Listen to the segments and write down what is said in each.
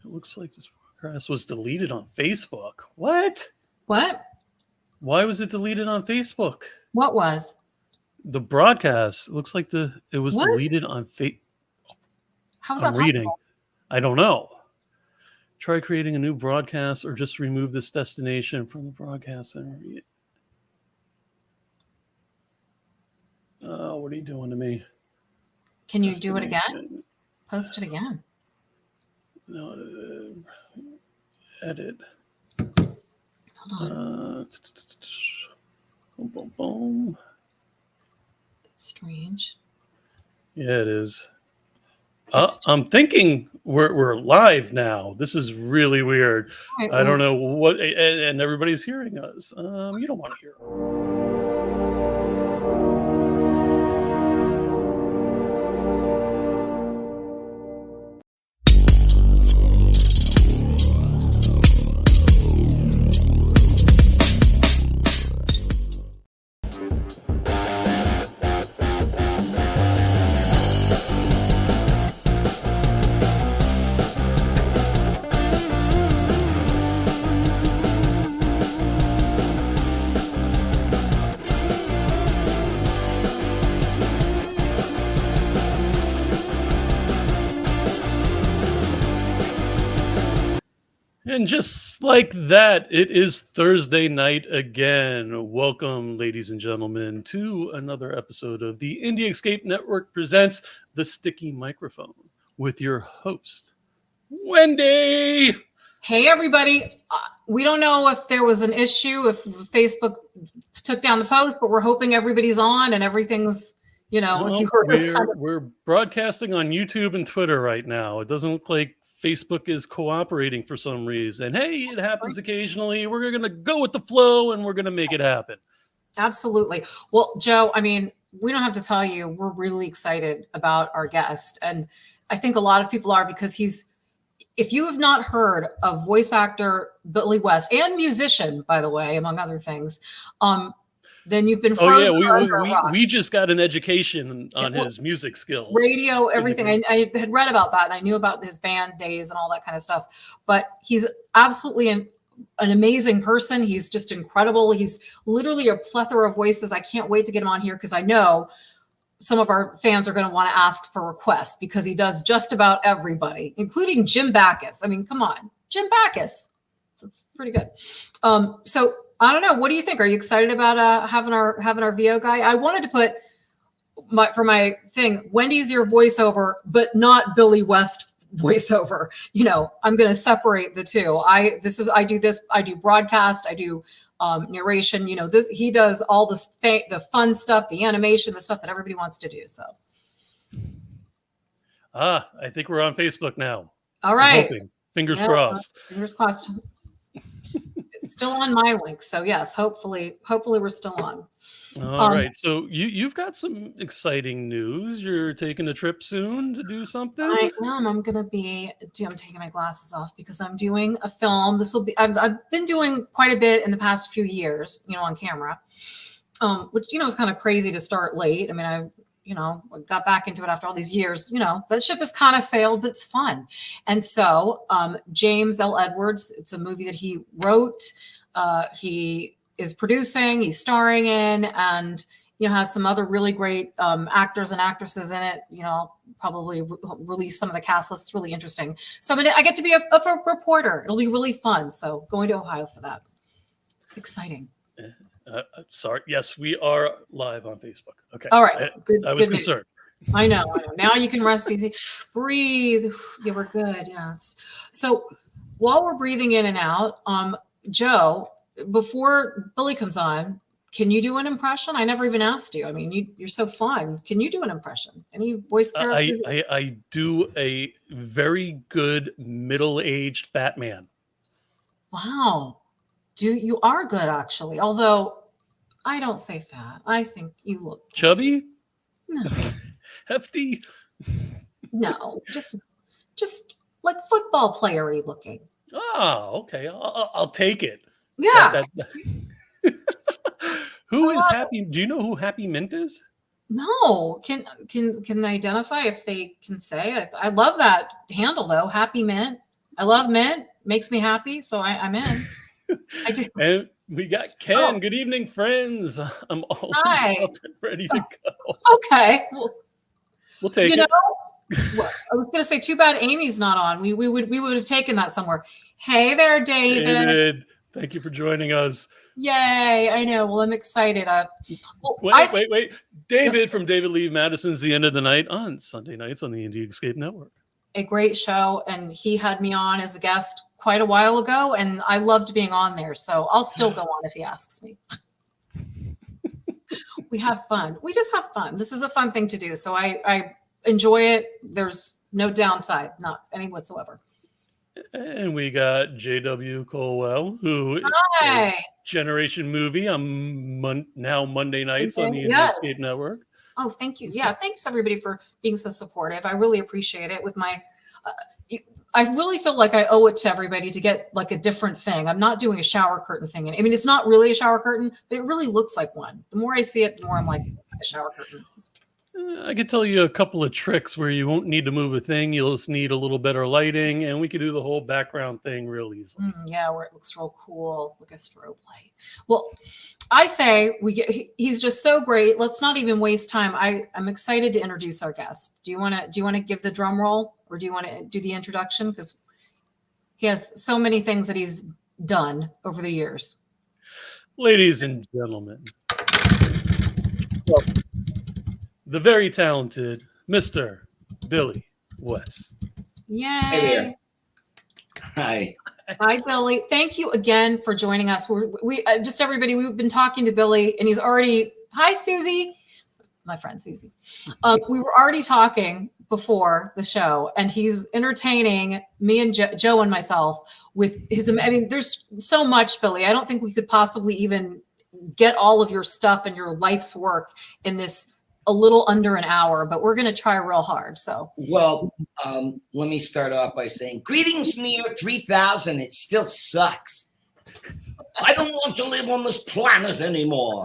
looks like this broadcast was deleted on Facebook. What? What? Why was it deleted on Facebook? What was? The broadcast. It looks like it was What? deleted on Facebook. How's that I'm reading. possible? I don't know. Try creating a new broadcast or just remove this destination from the broadcast and read it. What are you doing to me? Can you do it again? Post it again. No, edit. Hold on. Boom, boom, boom. That's strange. Yeah, it is. I'm thinking we're live now. This is really weird. Right, I don't know what, and everybody's hearing us. You don't want to hear. And just like that, it is Thursday night again. Welcome, ladies and gentlemen, to another episode of the Indie Escape Network presents The Sticky Microphone with your host, Wendy. Hey, everybody. We don't know if there was an issue, if Facebook took down the post, but we're hoping everybody's on and everything's, if you heard us we're broadcasting on YouTube and Twitter right now. It doesn't look like Facebook is cooperating for some reason. Hey, it happens occasionally. We're going to go with the flow and we're going to make it happen. Absolutely. Well, Joe, we don't have to tell you, we're really excited about our guest. And I think a lot of people are, because if you have not heard of voice actor Billy West and musician, by the way, among other things, then you've been frozen. We just got an education on his music skills, radio, everything. I had read about that, and I knew about his band days and all that kind of stuff. But he's absolutely an amazing person. He's just incredible. He's literally a plethora of voices. I can't wait to get him on here, because I know some of our fans are going to want to ask for requests, because he does just about everybody, including Jim Backus. Come on, Jim Backus. That's pretty good. So I don't know. What do you think? Are you excited about having our VO guy? I wanted to put for my thing, Wendy's your voiceover, but not Billy West voiceover. I'm going to separate the two. I do broadcast. I do narration. He does all the fun stuff, the animation, the stuff that everybody wants to do. So. I think we're on Facebook now. All right. Fingers crossed. Fingers crossed. It's still on my link, so yes, hopefully we're still on. All right, so you've got some exciting news. You're taking a trip soon to do something. I am. I'm taking my glasses off because I'm doing a film. I've been doing quite a bit in the past few years, on camera, which is kind of crazy to start late. I got back into it after all these years. That ship has kind of sailed, but it's fun. And so James L. Edwards, it's a movie that he wrote. He is producing, he's starring in, and has some other really great actors and actresses in it. Probably release some of the cast lists. It's really interesting. So I get to be a reporter. It'll be really fun. So going to Ohio for that. Exciting. Sorry. Yes, we are live on Facebook. Okay. All right. I was concerned. I know. Now you can rest easy. Breathe. Yeah, we're good. Yeah. So while we're breathing in and out, Joe, before Billy comes on, can you do an impression? I never even asked you. You're so fun. Can you do an impression? Any voice characters? I do a very good middle-aged fat man. Wow. You are good, actually. Although I don't say fat. I think you look chubby. No. Hefty. No, just like football player-y looking. Oh, okay. I'll take it. Yeah. Who is Happy? Do you know who Happy Mint is? No. Can they identify if they can say? I love that handle though. Happy Mint. I love mint. Makes me happy, so I'm in. I do. And we got Ken. Oh. Good evening, friends. I'm all Hi. up and ready to go. Okay. Well, We'll take it. Well, I was going to say, too bad Amy's not on. We would have taken that somewhere. Hey there, David. David, thank you for joining us. Yay! I know. Well, I'm excited. Well, Wait. David from David Lee Madison's The End of the Night on Sunday nights on the Indie Escape Network. A great show, and he had me on as a guest quite a while ago, and I loved being on there. So I'll still go on if he asks me. We have fun. We just have fun. This is a fun thing to do. So I enjoy it. There's no downside, not any whatsoever. And we got JW Colwell, who is Generation Movie on now Monday nights on the Indie Escape Network. Oh, thank you. Yeah, thanks everybody for being so supportive. I really appreciate it. With my, I really feel like I owe it to everybody to get like a different thing. I'm not doing a shower curtain thing. I mean, it's not really a shower curtain, but it really looks like one. The more I see it, the more I'm like, a shower curtain. I could tell you a couple of tricks where you won't need to move a thing. You'll just need a little better lighting, and we could do the whole background thing real easily. Yeah, where it looks real cool, like a strobe light. Well, I say he's just so great. Let's not even waste time. I'm excited to introduce our guest. Do you want to give the drum roll, or do you want to do the introduction? Because he has so many things that he's done over the years. Ladies and gentlemen, the very talented Mr. Billy West. Yay. Hey there. Hi. Hi, Billy. Thank you again for joining us. We just everybody, we've been talking to Billy, and he's already, hi, Susie, my friend Susie. We were already talking before the show, and he's entertaining me and Joe and myself with his, I mean, there's so much, Billy. I don't think we could possibly even get all of your stuff and your life's work in this a little under an hour, but we're going to try real hard. So, well, let me start off by saying, greetings from the year 3000. It still sucks. I don't want to live on this planet anymore.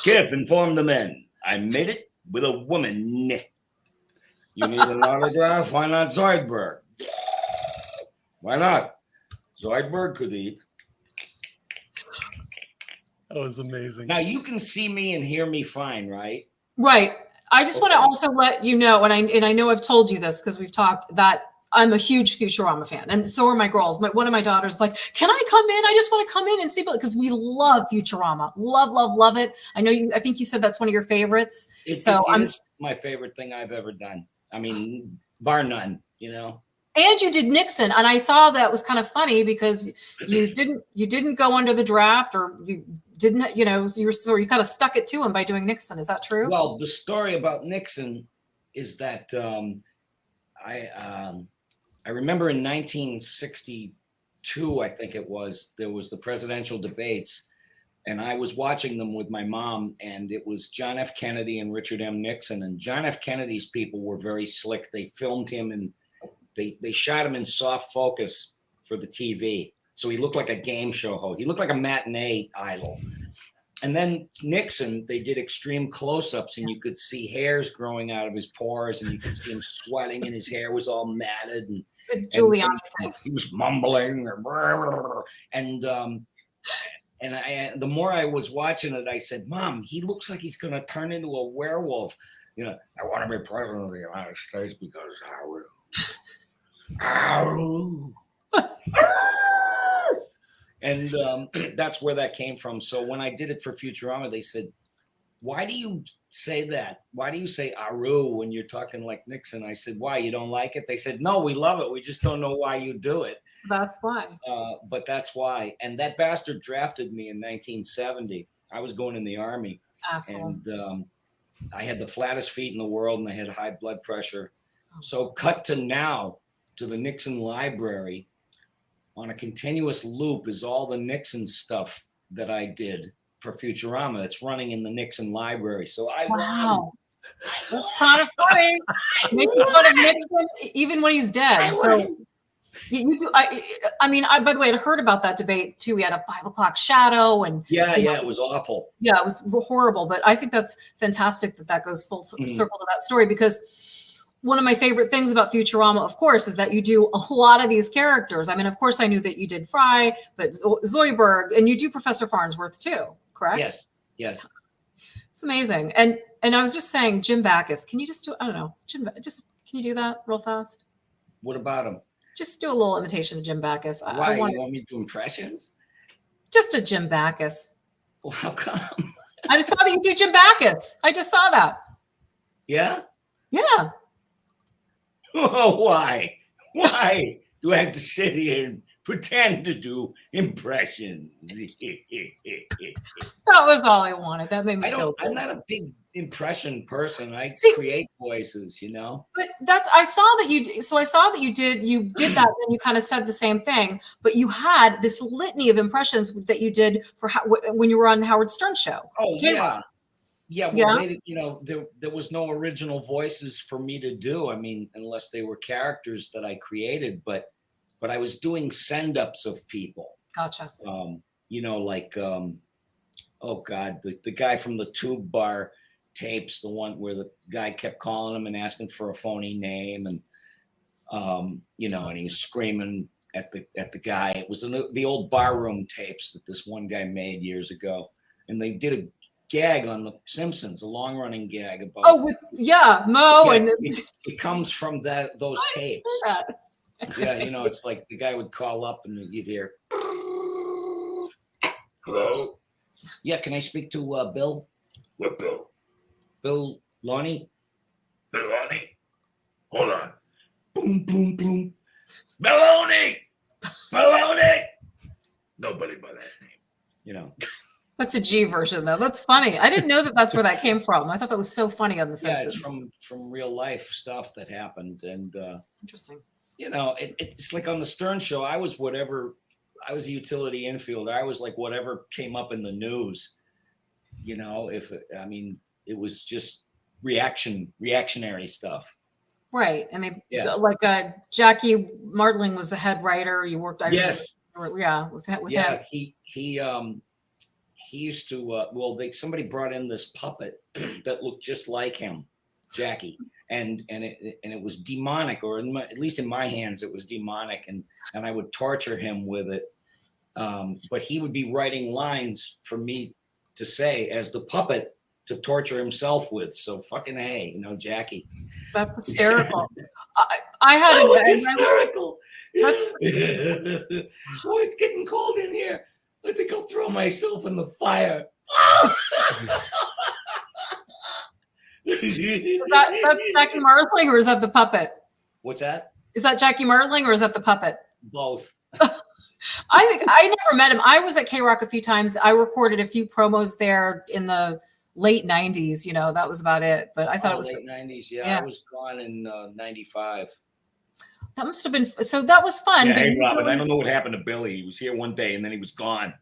Kif, inform the men. I made it with a woman. You need an autograph? Why not Zoidberg? Why not? Zoidberg could eat. That was amazing. Now you can see me and hear me fine, right? Right. I just want to also let you know, and I know I've told you this because we've talked, that I'm a huge Futurama fan, and so are my girls. One of my daughters like, can I come in? I just want to come in and see, because we love Futurama, love it. I know you. I think you said that's one of your favorites. It is my favorite thing I've ever done. I mean, bar none. You know. And you did Nixon, and I saw that was kind of funny because you didn't go under the draft, or you didn't, you kind of stuck it to him by doing Nixon. Is that true? Well, the story about Nixon is that I remember in 1962, I think it was, there was the presidential debates, and I was watching them with my mom, and it was John F. Kennedy and Richard M. Nixon, and John F. Kennedy's people were very slick. They filmed him and they shot him in soft focus for the TV. So he looked like a game show host. He looked like a matinee idol. And then Nixon, they did extreme close-ups, and you could see hairs growing out of his pores, and you could see him sweating, and his hair was all matted. And Giuliani thing. He was mumbling. And the more I was watching it, I said, Mom, he looks like he's going to turn into a werewolf. You know, I want to be president of the United States because Harlow. And that's where that came from. So when I did it for Futurama, they said, why do you say that? Why do you say Aru when you're talking like Nixon? I said, why? You don't like it? They said, no, we love it. We just don't know why you do it. That's why. But that's why. And that bastard drafted me in 1970. I was going in the Army. Asshole. And I had the flattest feet in the world, and I had high blood pressure. So cut to now, to the Nixon library. On a continuous loop is all the Nixon stuff that I did for Futurama. It's running in the Nixon library. So wow. That's kind of funny. Making fun of Nixon even when he's dead. So you do. I mean, by the way, I heard about that debate too. We had a 5 o'clock shadow, and yeah, it was awful. Yeah, it was horrible. But I think that's fantastic that goes full circle to that story, because one of my favorite things about Futurama, of course, is that you do a lot of these characters. I mean, of course, I knew that you did Fry, but Zoidberg, and you do Professor Farnsworth too, correct? Yes. It's amazing. And I was just saying, Jim Backus. Can you just do? I don't know. Can you do that real fast? What about him? Just do a little imitation of Jim Backus. Why? You want me to do impressions? Just a Jim Backus. Well, how come? I just saw that you do Jim Backus. I just saw that. Yeah. Yeah. Oh, why? Why do I have to sit here and pretend to do impressions? That was all I wanted. That made me feel good. I'm not a big impression person. I create voices, you know. But I saw that you did that, and you kind of said the same thing. But you had this litany of impressions that you did for when you were on Howard Stern show. Oh yeah. Yeah, well, there was no original voices for me to do. I mean, unless they were characters that I created, but I was doing send-ups of people. Gotcha. Like, oh God, the guy from the Tube Bar tapes, the one where the guy kept calling him and asking for a phony name, and and he was screaming at the guy. It was the old barroom tapes that this one guy made years ago, and they did a gag on The Simpsons, a long-running gag about. Oh, Mo, and it comes from those tapes. Yeah, it's like the guy would call up and you'd hear, "Hello, yeah, can I speak to Bill? What Bill? Bill Lonnie? Bill Lonnie? Hold on. Boom, boom, boom. Baloney! Baloney! Nobody by that name, That's a G version, though. That's funny. I didn't know that that's where that came from. I thought that was so funny on The Simpsons. Yeah, it's from real life stuff that happened, and interesting. It's like on the Stern Show. I was a utility infielder. I was like whatever came up in the news. It was just reactionary stuff. Right, and Jackie Martling was the head writer. You worked. Yes. With him. He used to. Somebody brought in this puppet that looked just like him, Jackie, and it was demonic, or at least in my hands, it was demonic, and I would torture him with it. But he would be writing lines for me to say as the puppet to torture himself with. So fucking hey, Jackie. That's hysterical. I had that was hysterical. Oh, it's getting cold in here. I think I'll throw myself in the fire. That's Jackie Martling, or is that the puppet? What's that? Is that Jackie Martling, or is that the puppet? Both. I think I never met him. I was at K-Rock a few times. I recorded a few promos there in the late 90s. That was about it. But I thought it was late 90s. Yeah, I was gone in 95. That must have been so. That was fun. Yeah, hey, Robin, I don't know what happened to Billy. He was here one day and then he was gone.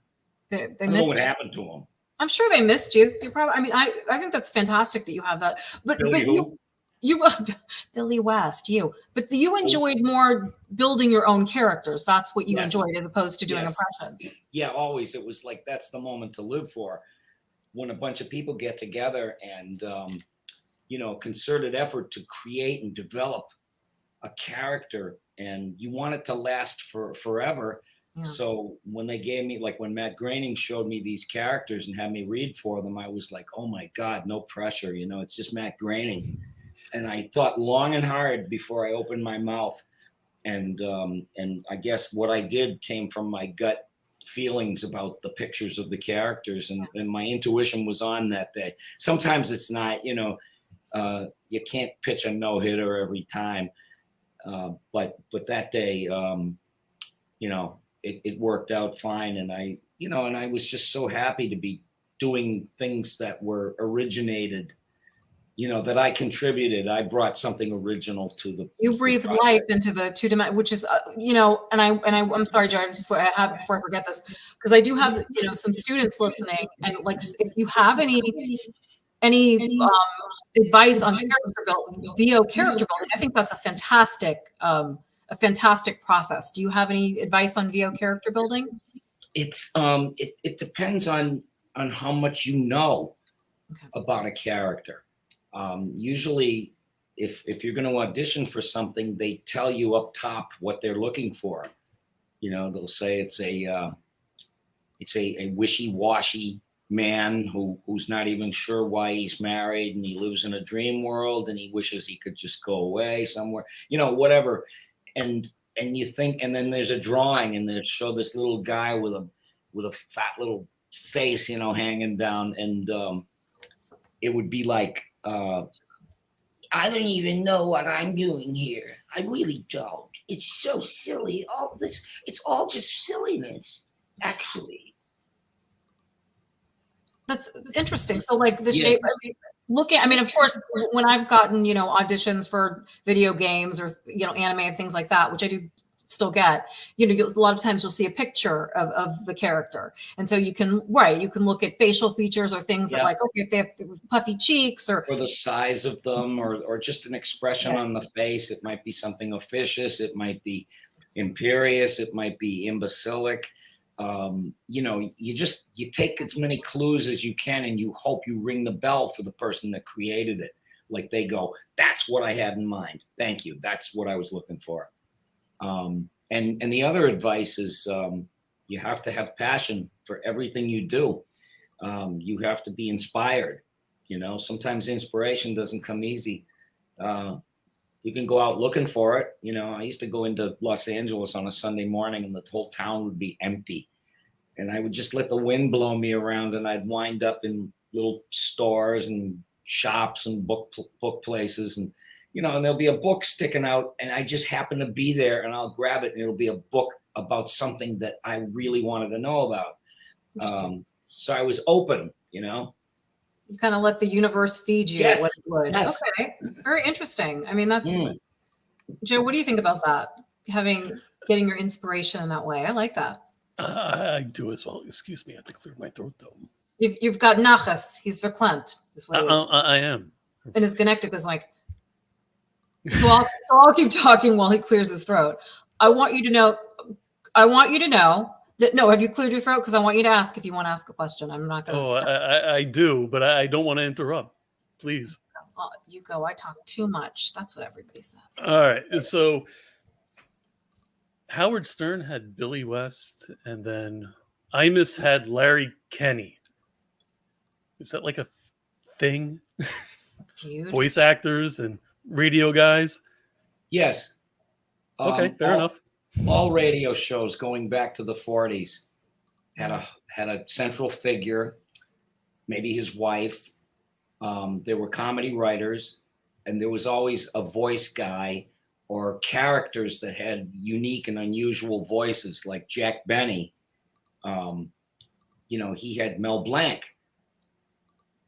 They I don't know what happened to him. I'm sure they missed you. You probably. I mean, I think that's fantastic that you have that. But Billy who? You Billy West. But you enjoyed more building your own characters. That's what you enjoyed, as opposed to doing impressions. Yeah, always. It was like that's the moment to live for, when a bunch of people get together and concerted effort to create and develop a character, and you want it to last for forever. Yeah. So when they gave me, like when Matt Groening showed me these characters and had me read for them, I was like, oh my God, no pressure. It's just Matt Groening. And I thought long and hard before I opened my mouth. And I guess what I did came from my gut feelings about the pictures of the characters, and my intuition was on that day. Sometimes it's not, you can't pitch a no-hitter every time. But that day, it worked out fine. And I was just so happy to be doing things that were originated, that I contributed. I brought something original to the. You breathed life into the two-dimensional, which is, and I'm sorry, Jared, before I forget this, because I do have, some students listening, and like, if you have any advice on VO character building, I think that's a fantastic process. Do you have any advice on VO character building? It's it depends on how much you know about a character. Usually if you're going to audition for something, they tell you up top what they're looking for. You know, they'll say it's a wishy-washy man who's not even sure why he's married, and he lives in a dream world, and he wishes he could just go away somewhere, you know, whatever. And you think, and then there's a drawing, and they show this little guy with a fat little face, you know, hanging down, and it would be like, I don't even know what I'm doing here. I really don't. It's so silly. All this, it's all just silliness, actually. That's interesting. So like the shape, I mean, of course, when I've gotten, you know, auditions for video games or, you know, anime and things like that, which I do still get, you know, a lot of times you'll see a picture of the character. And so you can look at facial features or things that, like, okay, if they have puffy cheeks or the size of them, or just an expression on the face. It might be something officious. It might be imperious. It might be imbecilic. You know, you take as many clues as you can, and you hope you ring the bell for the person that created it. Like they go, that's what I had in mind. Thank you. That's what I was looking for. And the other advice is, you have to have passion for everything you do. You have to be inspired. You know, sometimes inspiration doesn't come easy. You can go out looking for it. You know, I used to go into Los Angeles on a Sunday morning, and the whole town would be empty. And I would just let the wind blow me around, and I'd wind up in little stores and shops and book places. And, you know, and there'll be a book sticking out, and I just happen to be there, and I'll grab it, and it'll be a book about something that I really wanted to know about. So I was open, you know. You kind of let the universe feed you what it would. Yes. Okay, very interesting. I mean, that's Joe. What do you think about that? Getting your inspiration in that way, I like that. I do as well. Excuse me, I have to clear my throat though. You've got nachas. He's verklempt. Is what he is. I am. And his Connecticut is like. So I'll keep talking while he clears his throat. I want you to know that have you cleared your throat? Because I want you to ask if you want to ask a question. I'm not going to. I do, but I don't want to interrupt. Please. You go. I talk too much. That's what everybody says. All right. So Howard Stern had Billy West, and then Imus had Larry Kenny. Is that like a thing? Feud? Voice actors and radio guys? Yes. Okay, fair enough. All radio shows going back to the 40s had a central figure, maybe his wife. There were comedy writers, and there was always a voice guy or characters that had unique and unusual voices, like Jack Benny. You know, he had Mel Blanc,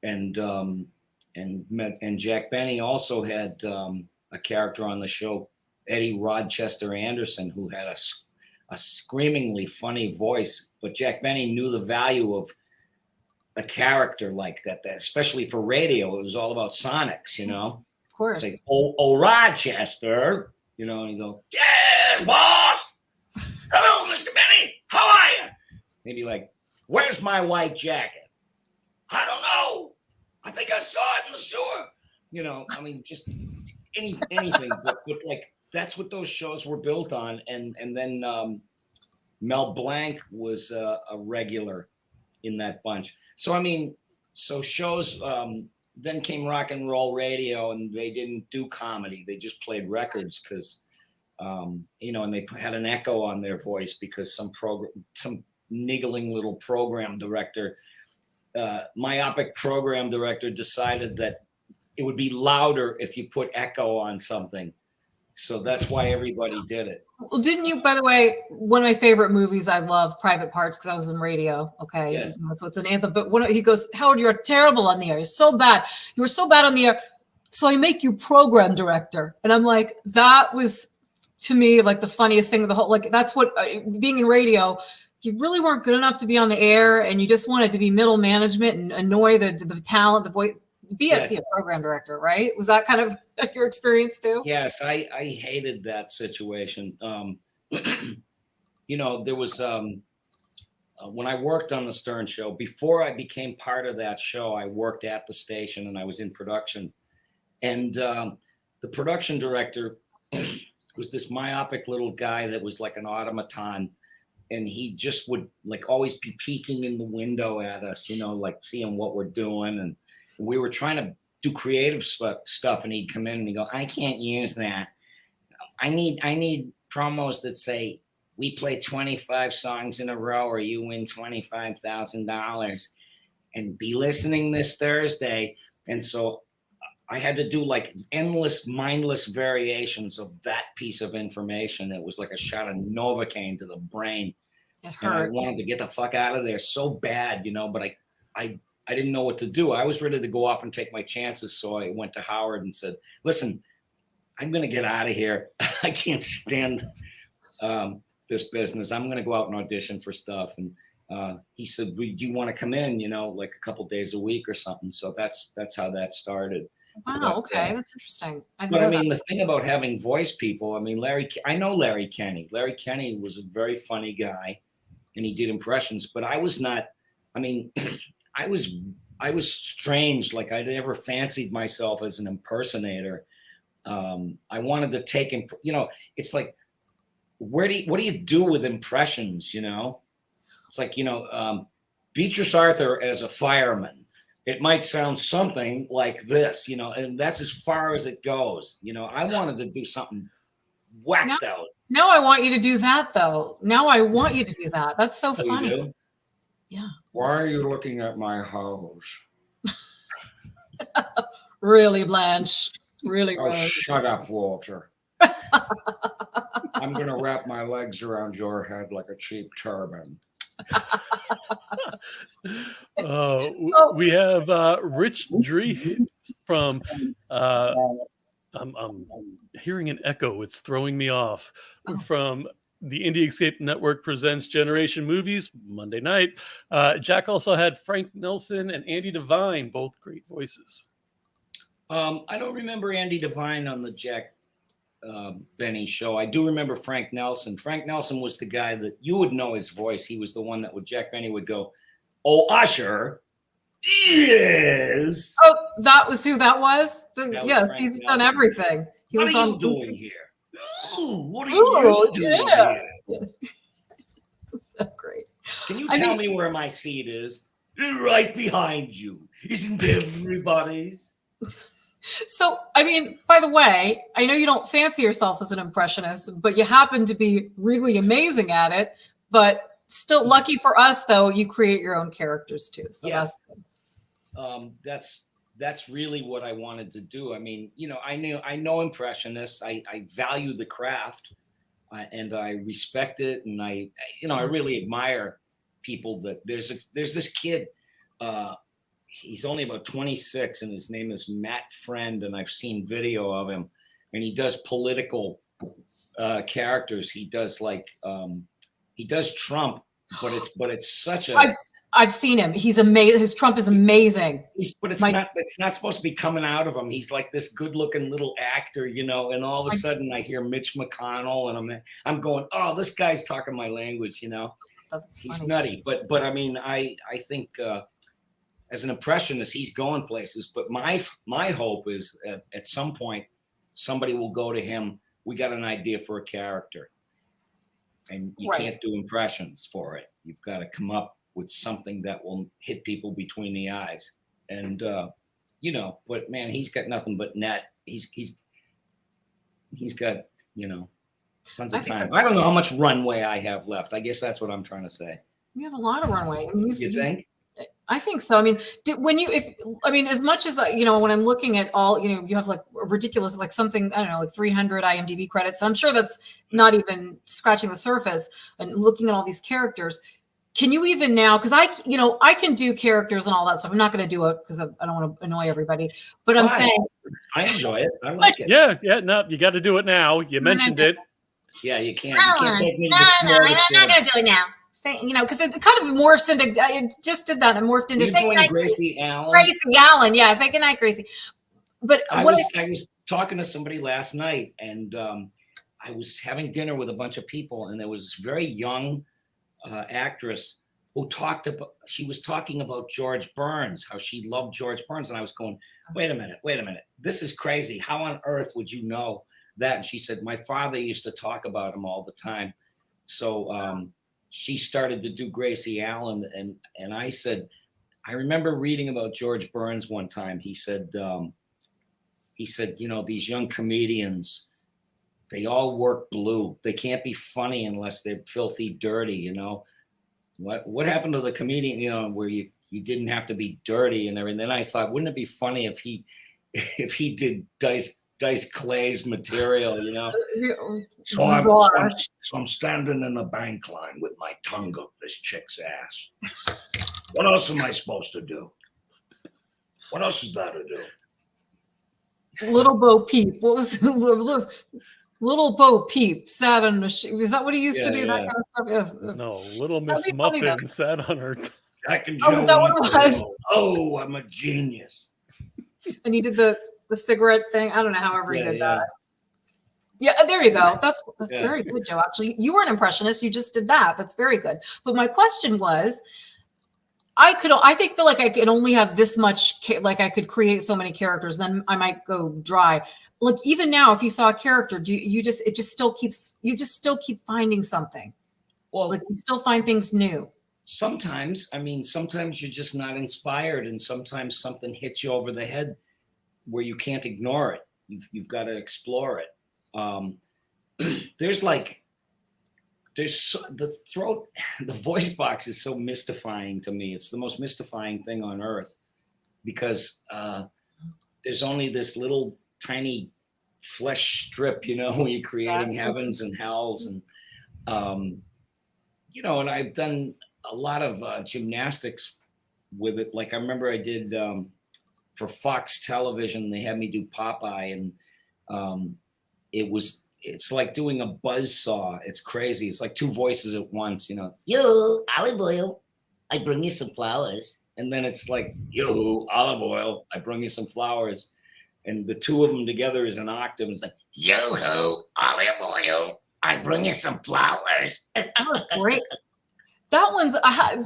and Jack Benny also had a character on the show, Eddie Rochester Anderson, who had a screamingly funny voice. But Jack Benny knew the value of a character like that, especially for radio. It was all about sonics, you know. Of course. It's like, oh, Rochester, you know, and you go, yes, boss. Hello, Mr. Benny. How are you? Maybe like, where's my white jacket? I don't know. I think I saw it in the sewer. You know, I mean, just anything, but like, that's what those shows were built on. And then Mel Blanc was a regular in that bunch. So, I mean, so shows, then came rock and roll radio, and they didn't do comedy. They just played records because, you know, and they had an echo on their voice because some niggling little program director, myopic program director decided that it would be louder if you put echo on something. So that's why everybody did it. Well, didn't you, by the way, one of my favorite movies, I love Private Parts because I was in radio. Okay. Yes. So it's an anthem, but he goes, Howard, you're terrible on the air. You're so bad. You were so bad on the air. So I make you program director. And I'm like, that was to me, like the funniest thing of the whole, like, that's what being in radio, you really weren't good enough to be on the air and you just wanted to be middle management and annoy the talent, the voice, be a program director, right? Was that kind of your experience too? Yes, I hated that situation. You know, there was, when I worked on the Stern Show, before I became part of that show, I worked at the station and I was in production. And the production director was this myopic little guy that was like an automaton, and he just would like always be peeking in the window at us, you know, like seeing what we're doing. And we were trying to do creative stuff, and he'd come in and he'd go, I can't use that. I need promos that say, we play 25 songs in a row or you win $25,000 and be listening this Thursday. And so I had to do like endless, mindless variations of that piece of information. It was like a shot of Novocaine to the brain. It And I hurt. wanted to get the fuck out of there so bad, you know, but I didn't know what to do. I was ready to go off and take my chances. So I went to Howard and said, listen, I'm going to get out of here. I can't stand this business. I'm going to go out and audition for stuff. And he said, do you want to come in, you know, like a couple days a week or something? So that's how that started. Wow. But, Okay. That's interesting. But I mean, the thing about having voice people, I mean, I know Larry Kenny. Larry Kenny was a very funny guy and he did impressions, but I was not, I mean, I was strange. Like I never fancied myself as an impersonator. I wanted to take, you know, it's like, what do you do with impressions? You know, it's like, you know, Beatrice Arthur as a fireman, it might sound something like this, you know, and that's as far as it goes. You know, I wanted to do something whacked out. Now I want you to do that though. Now I want you to do that. That's so funny. You do? Yeah. Why are you looking at my hose? Really, Blanche. Really, Oh, Rose. shut up, Walter. I'm going to wrap my legs around your head like a cheap turban. We have Rich Dree from I'm hearing an echo. It's throwing me off. From the Indie Escape Network presents Generation Movies Monday night. Jack also had Frank Nelson and Andy Devine, both great voices. I don't remember Andy Devine on the Jack Benny show. I do remember Frank Nelson. Frank Nelson was the guy that you would know his voice. He was the one that Jack Benny would go, "Oh, Usher, yes." Oh, that was who that was? Yes, Frank he's Nelson. done everything. He What was are you on doing here? Ooh, what are Ooh, you doing yeah. here? So great. Can you tell me where my seat is? Right behind you. Isn't everybody's? So, I mean, by the way, I know you don't fancy yourself as an impressionist, but you happen to be really amazing at it. But still, lucky for us, though, you create your own characters too. So yes. That's really what I wanted to do. I mean, you know, I know impressionists. I value the craft, and I respect it, and I really admire people. That there's this kid. He's only about 26 and his name is Matt Friend, and I've seen video of him, and he does political characters. He does he does Trump, but it's such a I've seen him. He's amazing. His Trump is amazing. But it's not supposed to be coming out of him. He's like this good looking little actor, you know, and all of a sudden I hear Mitch McConnell and I'm going, oh, this guy's talking my language, you know. He's funny. Nutty. But I mean, I think as an impressionist, he's going places. But my hope is at some point, somebody will go to him. We got an idea for a character, and you can't do impressions for it. You've got to come up with something that will hit people between the eyes. And you know, but man, he's got nothing but net. He's got, you know, tons of time. I don't know how much runway I have left. I guess that's what I'm trying to say. You have a lot of runway. I mean, you think? I think so. I mean, as much as, you know, when I'm looking at all, you know, you have like a ridiculous, like something, I don't know, like 300 IMDb credits. I'm sure that's not even scratching the surface, and looking at all these characters. Can you even now, because I can do characters and all that stuff. I'm not going to do it because I don't want to annoy everybody, but I'm saying. I enjoy it. I like it. Yeah. No, you got to do it now. You mentioned it. Yeah, you can't. You can't take me to the No, I'm not going to do it now. You know, because it kind of morphs into. It just did that. It morphed into. Gracie Allen. Gracie Allen, yeah. Say goodnight, Gracie. But I was talking to somebody last night, and I was having dinner with a bunch of people, and there was this very young actress who talked about, she was talking about George Burns, how she loved George Burns. And I was going, wait a minute. This is crazy. How on earth would you know that? And she said, my father used to talk about him all the time. So she started to do Gracie Allen. And I said, I remember reading about George Burns one time. He said, you know, these young comedians, they all work blue. They can't be funny unless they're filthy dirty, you know. What happened to the comedian, you know, where you didn't have to be dirty and everything? Then I thought, wouldn't it be funny if he did Dice Clay's material, you know? So I'm standing in the bank line with my tongue up this chick's ass. What else am I supposed to do? What else is there to do? Little Bo Peep. What was Little Bo Peep sat on the is that what he used to do? That kind of stuff? Yes. No, Little Miss Muffin sat on her. Jack and Oh, is that what it was? Oh, I'm a genius. And he did the cigarette thing. I don't know, however he did that. Yeah, there you go. That's very good, Joe. Actually, you were an impressionist. You just did that. That's very good. But my question was, I feel like I could only have this much, like I could create so many characters, then I might go dry. Like even now, if you saw a character, you just still keep finding something. Well, like you still find things new. Sometimes you're just not inspired, and sometimes something hits you over the head where you can't ignore it. You've got to explore it. There's the voice box is so mystifying to me. It's the most mystifying thing on earth because there's only this little tiny flesh strip, you know, when you're creating heavens and hells. And, you know, and I've done a lot of gymnastics with it. Like I remember I did for Fox Television, they had me do Popeye, and it's like doing a buzzsaw. It's crazy. It's like two voices at once, you know. Yo, olive oil, I bring you some flowers. And then it's like, yo, olive oil, I bring you some flowers. And the two of them together is an octave. It's like, yo ho, olive oil, I bring you some flowers. Oh, great. That one's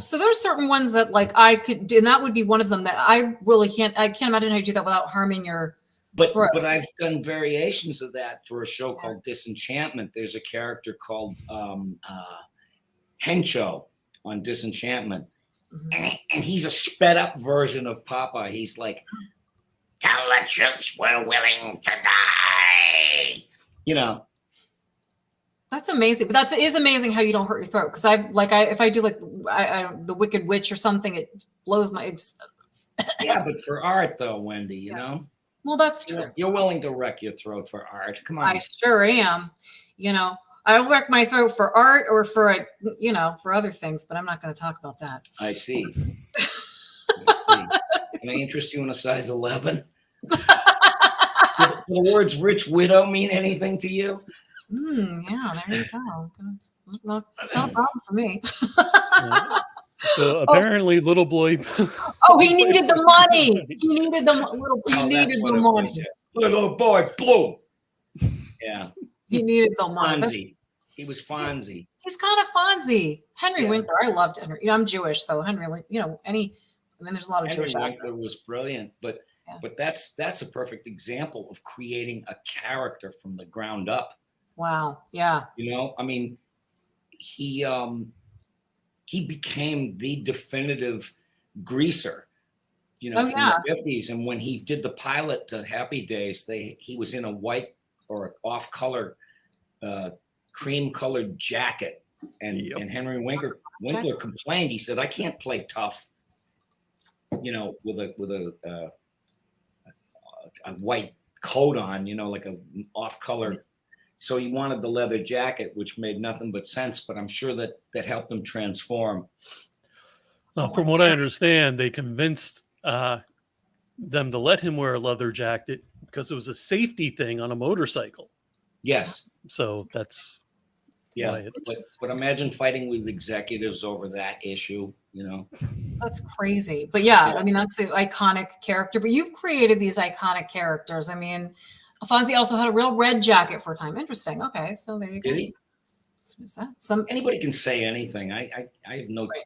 so there's certain ones that like I could do, and that would be one of them that I really can't imagine how you do that without harming your But I've done variations of that for a show called Disenchantment. There's a character called Hencho on Disenchantment. Mm-hmm. And he's a sped up version of Popeye. He's like, tell the troops we're willing to die. You know. That's amazing. But that is amazing how you don't hurt your throat. Because if I do like the Wicked Witch or something, it blows my. Yeah, but for art though, Wendy, you know. Well, that's true. You're willing to wreck your throat for art. Come on. I sure am. You know, I'll wreck my throat for art or for for other things, but I'm not going to talk about that. I see. Can I interest you in a size 11? Do the words "rich widow" mean anything to you? Yeah, there you go. It's not a problem for me. So apparently, little boy. He needed the money. He needed the money. Little boy blue. Yeah. He needed the money. Fonzie. He was Fonzie. He's kind of Fonzie. Henry Winkler. I loved Henry. You know, I'm Jewish, so Henry. There's a lot of Henry Jewish. Winkler was brilliant, but that's a perfect example of creating a character from the ground up. Wow. Yeah. You know, I mean, he became the definitive greaser, you know, from the 50s. And when he did the pilot to Happy Days, he was in a white or off-color, cream-colored jacket. And Henry Winkler complained. He said, I can't play tough, you know, with a white coat on, you know, like a off-color. So he wanted the leather jacket, which made nothing but sense, but I'm sure that helped him transform. From what I understand, they convinced them to let him wear a leather jacket because it was a safety thing on a motorcycle. Yes. So that's but imagine fighting with executives over that issue, you know. That's crazy. But I mean, that's an iconic character. But you've created these iconic characters. I mean, Fonzie also had a real red jacket for a time. Interesting. Okay, so there you go. Did he? What's that? Anybody can say anything. I have no. Right.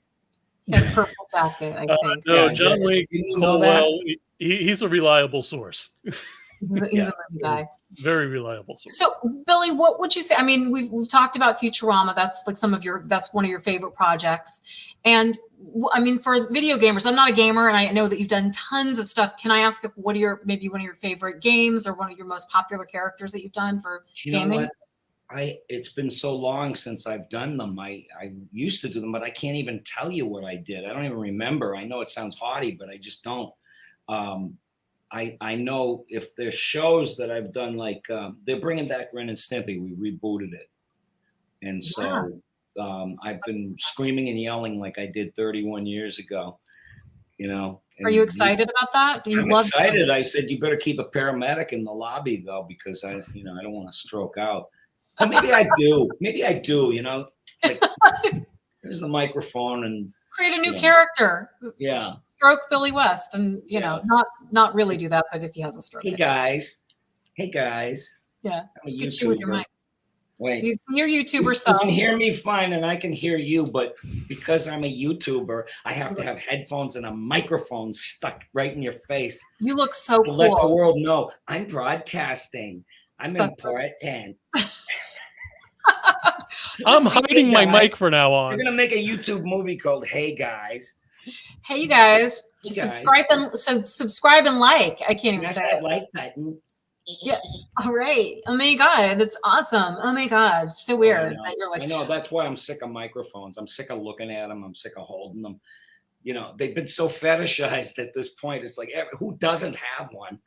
And purple jacket, I think. No, Yeah, John Wayne didn't you know that? Colwell, he's a reliable source. He's a movie guy. Very reliable source. So, Billy, what would you say? I mean, we've talked about Futurama. That's like that's one of your favorite projects. And I mean, for video gamers, I'm not a gamer, and I know that you've done tons of stuff. Can I ask what are maybe one of your favorite games or one of your most popular characters that you've done for gaming? Know what? It's been so long since I've done them. I used to do them, but I can't even tell you what I did. I don't even remember. I know it sounds haughty, but I just don't. I know if there's shows that I've done, like they're bringing back Ren and Stimpy. We rebooted it, and so I've been screaming and yelling like I did 31 years ago. You know. Are you excited about that? Do you I'm love excited. that? I said you better keep a paramedic in the lobby though, because I don't want to stroke out. Or maybe I do. Maybe I do. You know, like here's the microphone and. Create a new character. Yeah. Stroke Billy West, and you know, not really do that, but if he has a stroke. Hey guys. Yeah. I'm a Get you with your YouTuber. mic. Wait. You're YouTuber You stuff. can hear me fine and I can hear you, but because I'm a YouTuber, I have to have headphones and a microphone stuck right in your face. You look so To let the cool. world know I'm broadcasting. I'm important. I'm hiding my mic for now We're on. gonna make a YouTube movie called Hey Guys. Hey, you guys, Hey, guys. subscribe and like. I can't even Smash say that it. like button. Yeah. All right. Oh my God, that's awesome. Oh my God, so weird that you're like. I know. That's why I'm sick of microphones. I'm sick of looking at them. I'm sick of holding them. You know, they've been so fetishized at this point. It's like, who doesn't have one?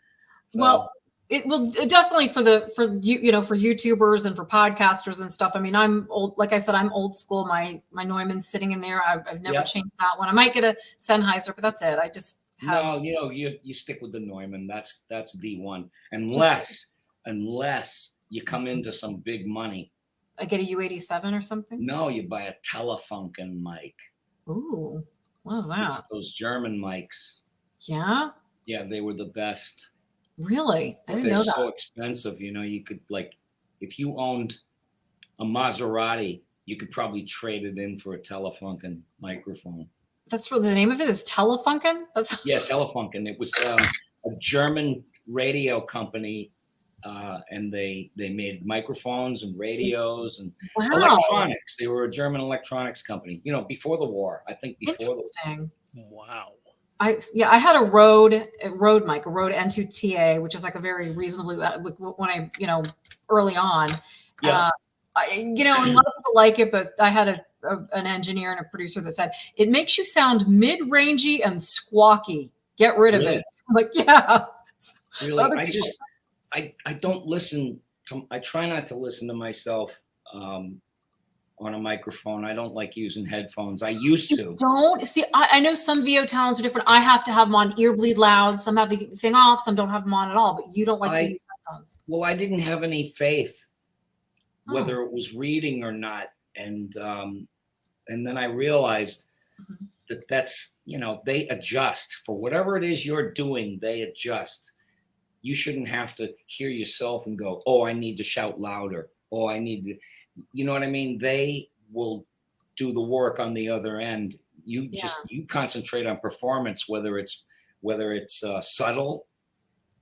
So, Well, it will definitely for YouTubers and for podcasters and stuff. I mean, I'm old. Like I said, I'm old school. My Neumann's sitting in there. I've never changed that one. I might get a Sennheiser, but that's it. I just have. No, you stick with the Neumann. That's the one. Unless you come into some big money. I get a U87 or something. No, you buy a Telefunken mic. Ooh, what is that? It's those German mics. Yeah. Yeah, they were the best. Really? I didn't know They're that. so expensive. You know, you could, like, if you owned a Maserati, you could probably trade it in for a Telefunken microphone. That's what the name of it is. Telefunken. Yeah, Telefunken. It was a German radio company, and they made microphones and radios and electronics. They were a German electronics company. You know, before the war. I think before Interesting. Wow. I had a Rode mic, a Rode N2TA, which is like a very reasonably when I early on. Yeah. A lot of people like it, but I had an engineer and a producer that said it makes you sound mid-rangey and squawky. Get rid of it. I'm like, yeah. Really, I don't listen to. I try not to listen to myself on a microphone. I don't like using headphones. I used to. Don't see. I know some VO talents are different. I have to have them on ear bleed loud. Some have the thing off. Some don't have them on at all. But you don't like to use headphones. Well, I didn't have any faith whether it was reading or not, and then I realized that's they adjust for whatever it is you're doing. They adjust. You shouldn't have to hear yourself and go, "Oh, I need to shout louder." Oh, I need to. You know what I mean? They will do the work on the other end. You concentrate on performance, whether it's subtle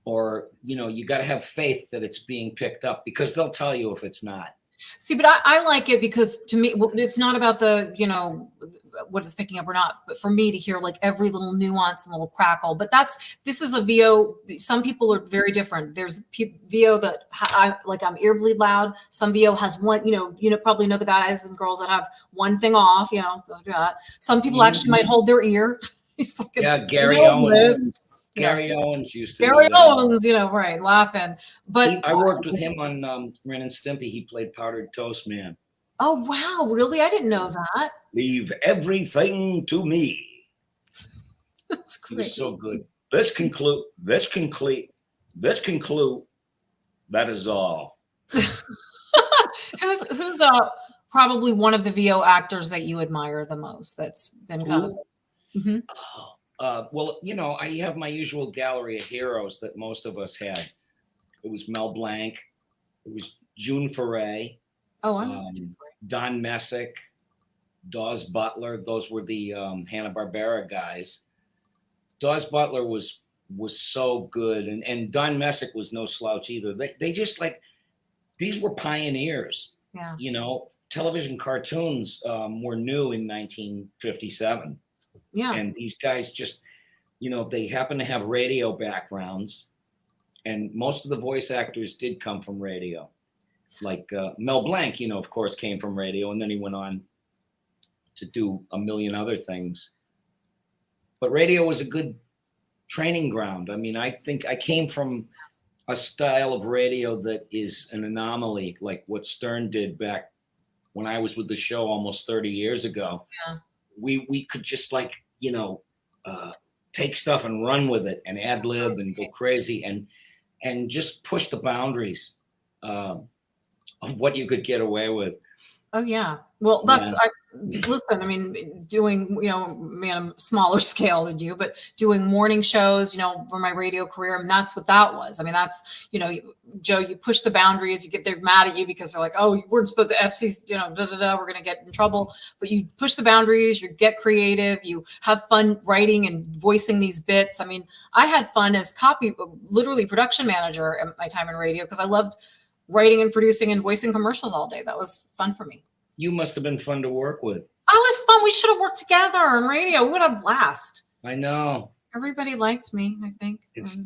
or, you got to have faith that it's being picked up, because they'll tell you if it's not. See, but I like it because to me, it's not about the, what it's picking up or not, but for me to hear like every little nuance and little crackle. But this is a VO. Some people are very different. There's VO that I'm ear bleed loud. Some VO has one, probably know the guys and girls that have one thing off, some people actually might hold their ear. Like Gary Owens. Gary Owens used to. Gary Owens, right, laughing. But I worked with him on Ren and Stimpy. He played Powdered Toast Man. Oh wow, really? I didn't know that. Leave everything to me. That's great. He was so good. This conclude. That is all. Who's probably one of the VO actors that you admire the most? That's been kind of. Mm-hmm. Well, I have my usual gallery of heroes that most of us had. It was Mel Blanc. It was June Foray. Oh, I'm Don Messick. Dawes Butler. Those were the Hanna-Barbera guys. Dawes Butler was so good, and Don Messick was no slouch either. They just like, these were pioneers. Yeah. You know, television cartoons were new in 1957. Yeah. And these guys just, you know, they happen to have radio backgrounds, and most of the voice actors did come from radio. Like Mel Blanc, you know, of course, came from radio, and then he went on to do a million other things. But radio was a good training ground. I mean, I think I came from a style of radio that is an anomaly, like what Stern did back when I was with the show almost 30 years ago. Yeah. We could just, like, you know, take stuff and run with it and ad lib and go crazy and just push the boundaries of what you could get away with. Oh yeah. Well, that's listen. I mean, doing, you know, on a smaller scale than you, but doing morning shows, you know, for my radio career, and that's what that was. I mean, that's, you know, Joe, you push the boundaries. They're mad at you because they're like, oh, you weren't supposed to FC, you know, we're gonna get in trouble. But you push the boundaries. You get creative. You have fun writing and voicing these bits. I mean, I had fun as literally production manager at my time in radio because I loved writing and producing and voicing commercials all day. That was fun for me. You must have been fun to work with. I was fun. We should have worked together on radio. We would have blast. I know. Everybody liked me, I think. It's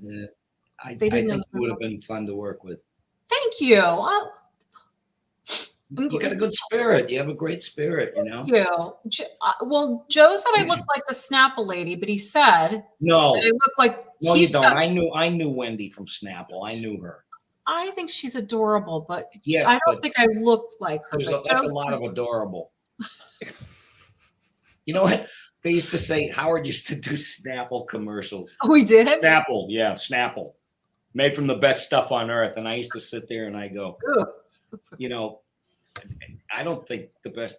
I They think didn't you would have been fun to work with. Thank you. You got a good spirit. You have a great spirit, you know. Thank you. Well, Joe said I looked like the Snapple lady, but he said No, that I look like. no, you don't. I knew Wendy from Snapple. I knew her. I think she's adorable, but Yes, I don't think I looked like her. That's a lot of adorable. You know what? They used to say, Howard used to do Snapple commercials. Oh, we did? Snapple, yeah, Snapple. Made from the best stuff on earth. And I used to sit there and I go, you know, I don't think the best,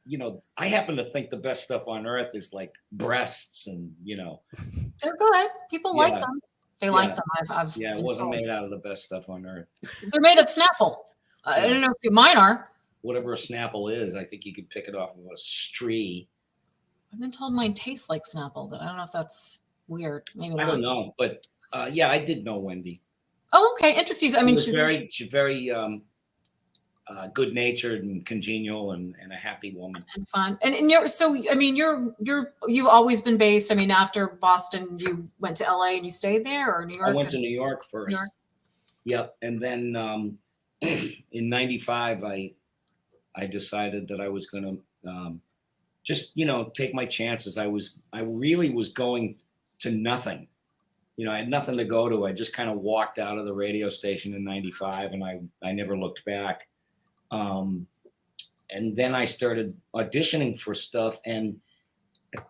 you know, I happen to think the best stuff on earth is like breasts and, you know. They're good. People like them. They like them. It wasn't made out of the best stuff on earth. They're made of Snapple. I don't know if mine are. Whatever a Snapple is, I think you could pick it off of a stree. I've been told mine tastes like Snapple, but I don't know if that's weird. Maybe not. I don't know, but yeah, I did know Wendy. Oh, okay, interesting. I mean, she's very good-natured and congenial and a happy woman and fun. And you're so. I mean, you've always been based. I mean, after Boston, you went to LA and you stayed there, or New York. I went to New York first. New York? Yep, and then in '95, I decided that I was going to just, you know, take my chances. I really was going to nothing. You know, I had nothing to go to. I just kind of walked out of the radio station in '95, and I never looked back. And then I started auditioning for stuff, and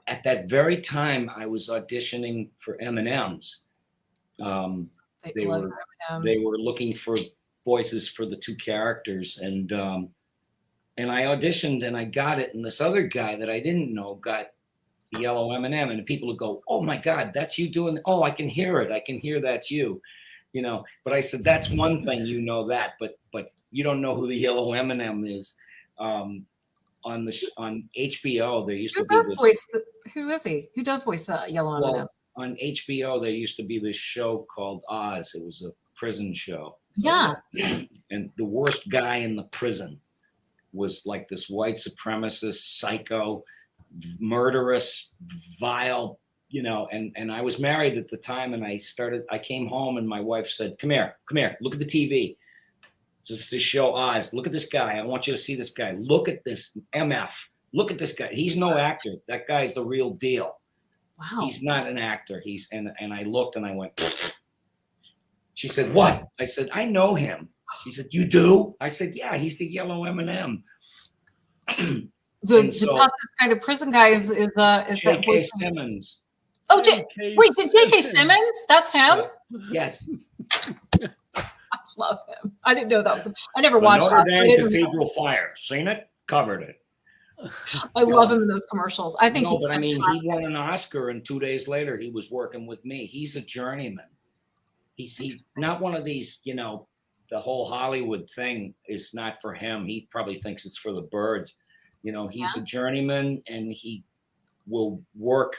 at that very time, I was auditioning for M&Ms. They were looking for voices for the two characters, and I auditioned and I got it. And this other guy that I didn't know got the yellow M&M, and people would go, "Oh my God, that's you doing? Oh, I can hear it. I can hear that's you." You know, but I said, that's one thing, you know that, but you don't know who the yellow M&M is. On HBO, there used to be this. Who is he? Who does voice the yellow M&M? On HBO, there used to be this show called Oz. It was a prison show. Yeah. And the worst guy in the prison was like this white supremacist, psycho, murderous, vile, you know, and I was married at the time, and I came home and my wife said, come here, look at the TV. Just to show Oz, look at this guy. I want you to see this guy. Look at this MF. Look at this guy. He's no actor. That guy's the real deal. Wow. He's not an actor. And I looked and I went, pfft. She said, what? I said, I know him. She said, you do? I said, yeah, he's the yellow M&M. The toughest guy, the prison guy is J.K. Simmons. Oh, wait, did J.K. Simmons? That's him? Yes. I love him. I didn't know that was him. I never watched Notre Dame Cathedral Fire. Seen it? Covered it. I love him in those commercials. I think he's but I mean, he won an Oscar, and 2 days later, he was working with me. He's a journeyman. He's not one of these, you know, the whole Hollywood thing is not for him. He probably thinks it's for the birds. You know, he's a journeyman, and he will work,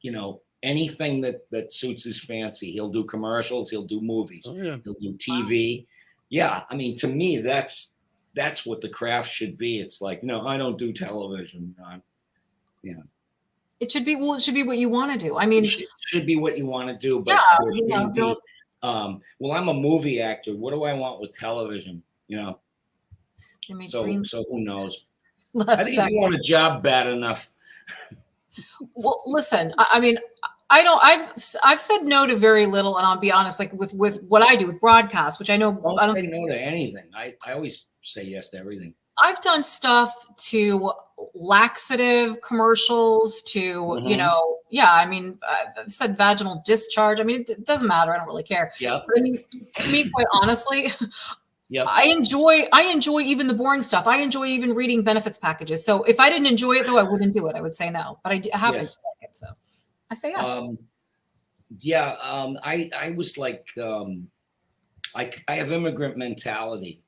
you know, anything that suits his fancy. He'll do commercials, he'll do movies, he'll do TV. Yeah, I mean, to me, that's what the craft should be. It's like, no, I don't do television. It should be it should be what you want to do. I mean, it should be what you want to do, but there shouldn't be. Well, I'm a movie actor. What do I want with television? You know. So who knows? I think if you want a job bad enough. Well, listen, I mean, I've said no to very little, and I'll be honest, like with what I do with broadcast, which I know I don't say no to anything. I always say yes to everything. I've done stuff to laxative commercials to, you know, I mean, I've said vaginal discharge. I mean, it doesn't matter. I don't really care. Yeah. But I mean, to me, quite honestly, I enjoy even the boring stuff. I enjoy even reading benefits packages. So if I didn't enjoy it, though, I wouldn't do it. I would say no. But I happen to like it, so I say yes. I was like, I have immigrant mentality.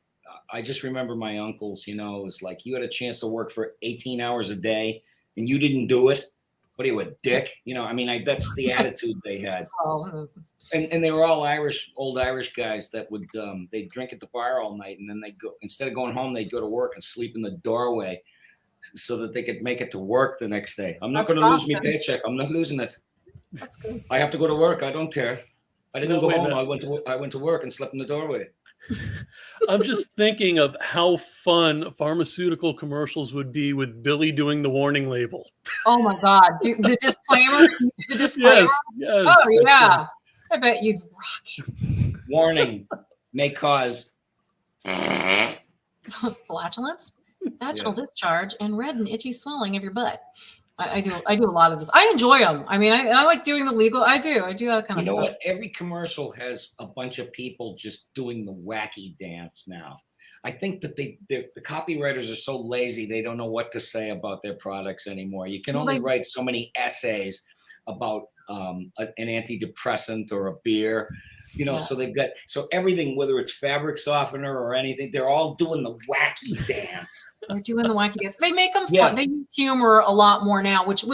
I just remember my uncles, you know, it was like you had a chance to work for 18 hours a day and you didn't do it. What are you, a dick? You know, I mean, that's the attitude they had. And they were all old Irish guys that would, they'd drink at the bar all night, and then they'd go, instead of going home, they'd go to work and sleep in the doorway so that they could make it to work the next day. I'm not going to lose my paycheck. I'm not losing it. That's good. I have to go to work. I don't care. I didn't go home. I went to work and slept in the doorway. I'm just thinking of how fun pharmaceutical commercials would be with Billy doing the warning label. Oh my God. The disclaimer. The disclaimer. Yes. Oh yeah. I bet you'd rock it. Warning may cause flatulence, vaginal discharge, and red and itchy swelling of your butt. I do a lot of this. I enjoy them. I mean, I like doing the legal. I do that kind of stuff. You know what? Every commercial has a bunch of people just doing the wacky dance now. I think that the copywriters are so lazy, they don't know what to say about their products anymore. You can only write so many essays about an antidepressant or a beer. You know, so they've got everything, whether it's fabric softener or anything, they're all doing the wacky dance. They're doing the wacky dance. They make them fun. They use humor a lot more now, which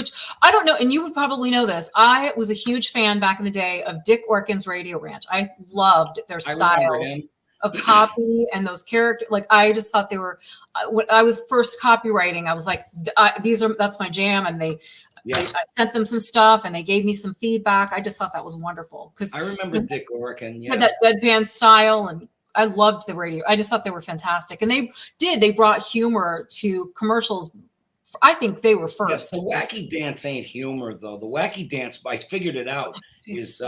I don't know. And you would probably know this. I was a huge fan back in the day of Dick Orkin's Radio Ranch. I loved their style of copy and those characters. Like, I just thought they were. When I was first copywriting, I was like, that's my jam. And I sent them some stuff and they gave me some feedback. I just thought that was wonderful. Because I remember Dick Orkin. Had that deadpan style, and I loved the radio. I just thought they were fantastic. And they brought humor to commercials. I think they were first. The wacky dance ain't humor, though. The wacky dance, I figured it out, is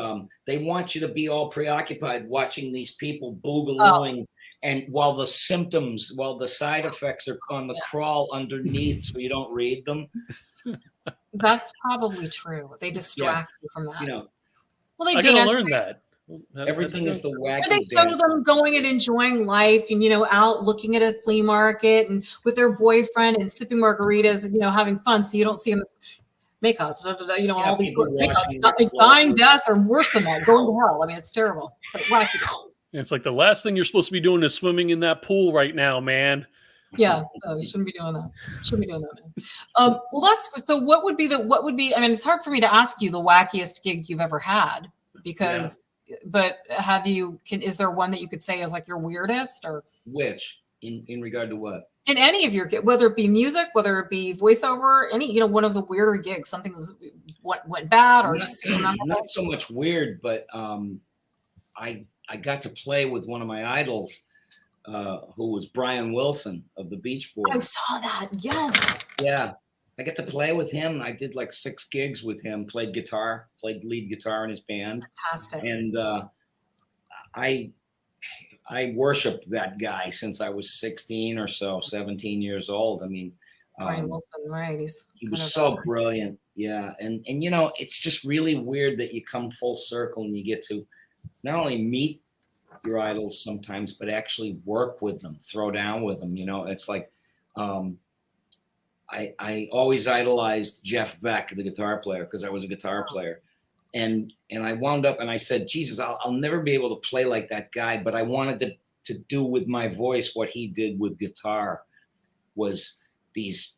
they want you to be all preoccupied watching these people boogalooing. And while the side effects are on the crawl underneath so you don't read them. That's probably true. They distract you from that. You know, well, they gotta learn that. Everything is the wacky. They show them going and enjoying life, and out looking at a flea market and with their boyfriend and sipping margaritas and having fun. So you don't see them make us, all these dying, death, or worse than that, going to hell. I mean, it's terrible. It's like wacky. It's like the last thing you're supposed to be doing is swimming in that pool right now, man. Yeah, no, you shouldn't be doing that. Shouldn't be doing that, man. Well, that's so. What would be? I mean, it's hard for me to ask you the wackiest gig you've ever had because. Yeah. But have you? Is there one that you could say is like your weirdest, or which in regard to what? In any of your, whether it be music, whether it be voiceover, any one of the weirder gigs, something went bad, or not so much weird, but I got to play with one of my idols. Who was Brian Wilson of the Beach Boys. I saw that. Yes. Yeah. I get to play with him. I did like 6 gigs with him, played lead guitar in his band. That's fantastic. And I worshiped that guy since I was 16 or so, 17 years old. I mean, Brian Wilson, right. He was so brilliant. Yeah. And it's just really weird that you come full circle and you get to not only meet your idols sometimes, but actually work with them, throw down with them. It's like I always idolized Jeff Beck, the guitar player, because I was a guitar player. And I wound up and I said, Jesus, I'll never be able to play like that guy, but I wanted to do with my voice what he did with guitar was these,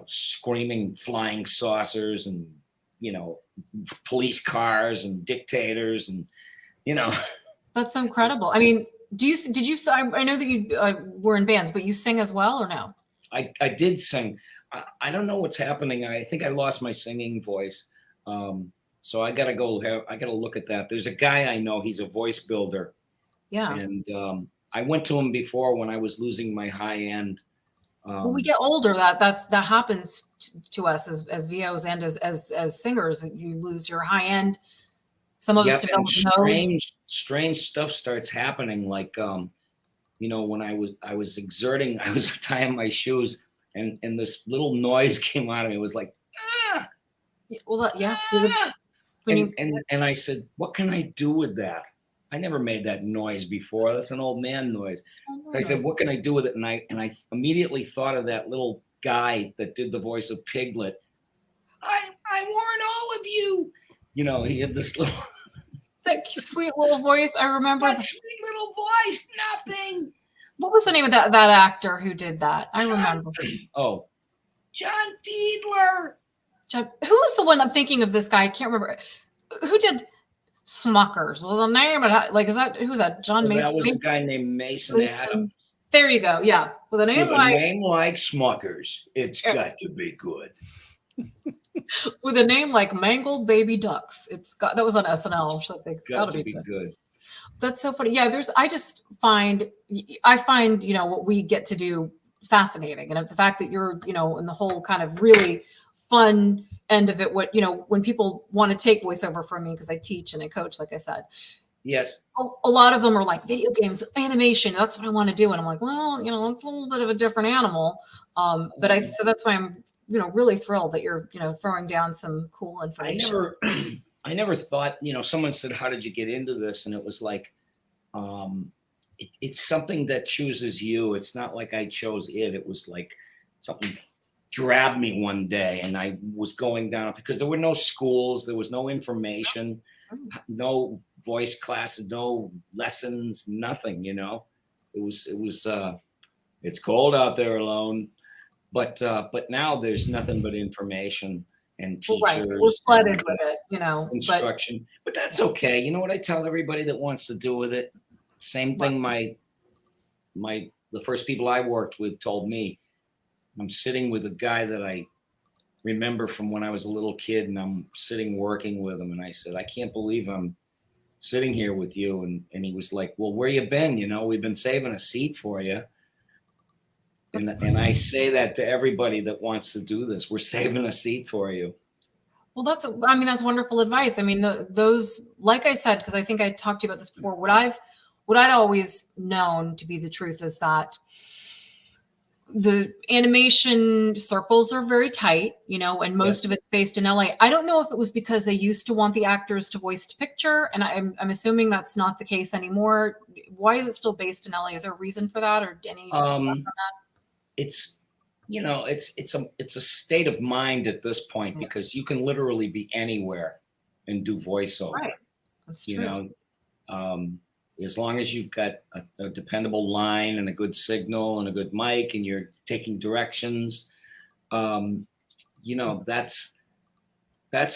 screaming flying saucers and, police cars and dictators and, That's incredible. I mean, did you, I know that you were in bands, but you sing as well or no? I did sing. I don't know what's happening. I think I lost my singing voice. So I gotta look at that. There's a guy I know, he's a voice builder. Yeah. And I went to him before when I was losing my high end. When we get older, that happens to us as VOs and as singers. You lose your high end. Some of us develop strange stuff starts happening. Like when I was exerting, I was tying my shoes, and this little noise came out of me. It was like ah. Well, yeah. Ah! And I said, what can I do with that? I never made that noise before. That's an old man noise. I said, what can I do with it? And I immediately thought of that little guy that did the voice of Piglet. I warn all of you. He had this little that sweet little voice. I remember that sweet little voice. Nothing. What was the name of that actor who did that? I remember. Oh, John Fiedler. Who was the one I'm thinking of? This guy, I can't remember. Who did Smuckers? Was the name? Like, is that who was that? John Mason. That was a guy named Mason Adams. There you go. Yeah, with a name like Smuckers, it's got to be good. With a name like Mangled Baby Ducks, that was on SNL. So I think it's got to be good. That's so funny. Yeah, I find what we get to do fascinating, and the fact that you're in the whole kind of really fun end of it. When people want to take voiceover from me, because I teach and I coach, like I said. Yes. A lot of them are like video games, animation. That's what I want to do. And I'm like, well, it's a little bit of a different animal. So that's why I'm, really thrilled that you're, throwing down some cool information. I never thought, someone said, how did you get into this? And it was like, it's something that chooses you. It's not like I chose it. It was like something grabbed me one day, and I was going down, because there were no schools, there was no information, no voice classes, no lessons, nothing. It was it's cold out there alone, but now there's nothing but information and teachers. Right. We're flooded with it, instruction. But that's okay. You know what I tell everybody that wants to do with it? Same thing. The first people I worked with told me. I'm sitting with a guy that I remember from when I was a little kid, and I'm sitting working with him. And I said, I can't believe I'm sitting here with you. And he was like, well, where you been? We've been saving a seat for you. And I say that to everybody that wants to do this. We're saving a seat for you. Well, that's wonderful advice. I mean, those, like I said, because I think I talked to you about this before, what I'd always known to be the truth is that the animation circles are very tight, and most of it's based in LA. I don't know if it was because they used to want the actors to voice to picture, and I'm assuming that's not the case anymore. Why is it still based in LA? Is there a reason for that, or any thoughts on that? It's it's a state of mind at this point, because you can literally be anywhere and do voiceover. Right. That's true. As long as you've got a dependable line and a good signal and a good mic, and you're taking directions, that's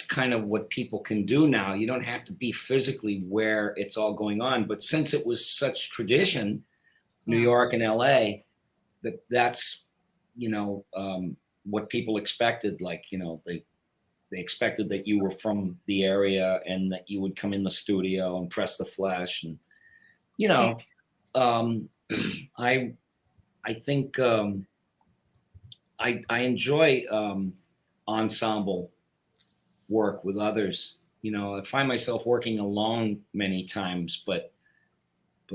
kind of what people can do now. You don't have to be physically where it's all going on. But since it was such tradition, New York and LA, that's what people expected. Like, they expected that you were from the area and that you would come in the studio and press the flash. And I think I enjoy ensemble work with others. I find myself working alone many times, but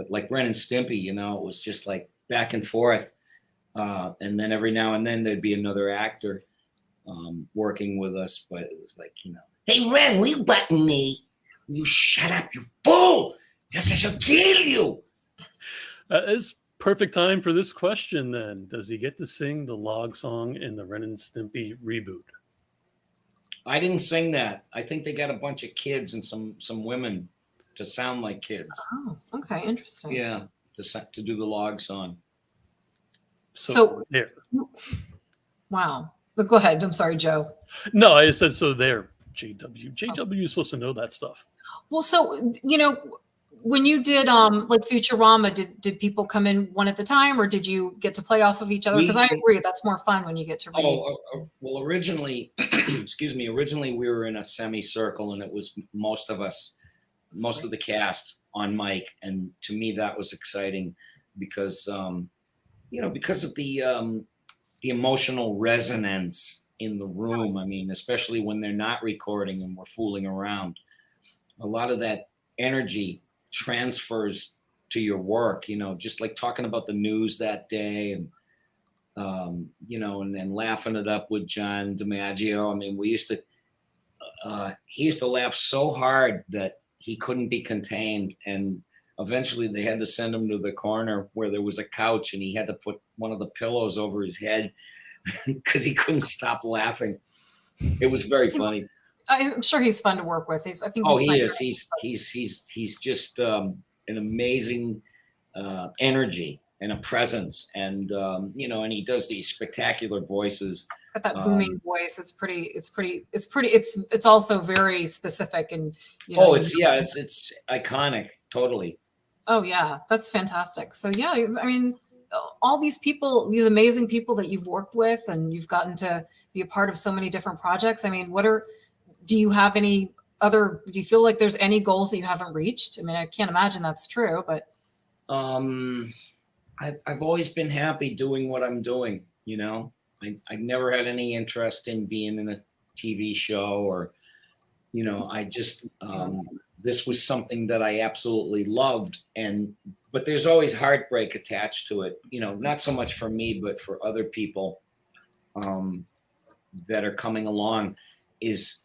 like Ren and Stimpy, it was just like back and forth. And then every now and then there'd be another actor working with us, but it was like, hey, Ren, will you button me? You shut up, you fool! Yes, I shall kill you. It's perfect time for this question then. Does he get to sing the log song in the Ren and Stimpy reboot? I didn't sing that. I think they got a bunch of kids and some women to sound like kids. Oh, okay, interesting. Yeah, to do the log song. So there. Wow. But go ahead. I'm sorry, Joe. No, I said so there. JW is supposed to know that stuff. Well, so when you did like Futurama, did people come in one at a time, or did you get to play off of each other? Because I agree, that's more fun when you get to read. Well, originally, excuse me, originally we were in a semicircle, and it was most of us, most of the cast on mic, and to me that was exciting because because of the emotional resonance in the room. I mean, especially when they're not recording and we're fooling around, a lot of that energy transfers to your work, just like talking about the news that day and and then laughing it up with John DiMaggio. I mean, he used to laugh so hard that he couldn't be contained, and eventually they had to send him to the corner where there was a couch, and he had to put one of the pillows over his head because he couldn't stop laughing. It was very funny. I'm sure he's fun to work with. I think. Oh, he is. He's just an amazing energy and a presence, and and he does these spectacular voices. It's got that booming voice. It's also very specific, and it's iconic, totally. Oh yeah, that's fantastic. So yeah, I mean, all these people, these amazing people that you've worked with, and you've gotten to be a part of so many different projects. I mean, do you have any do you feel like there's any goals that you haven't reached? I mean, I can't imagine that's true, but. I've always been happy doing what I'm doing. I've never had any interest in being in a TV show or, I just, this was something that I absolutely loved. But there's always heartbreak attached to it, not so much for me, but for other people that are coming along, is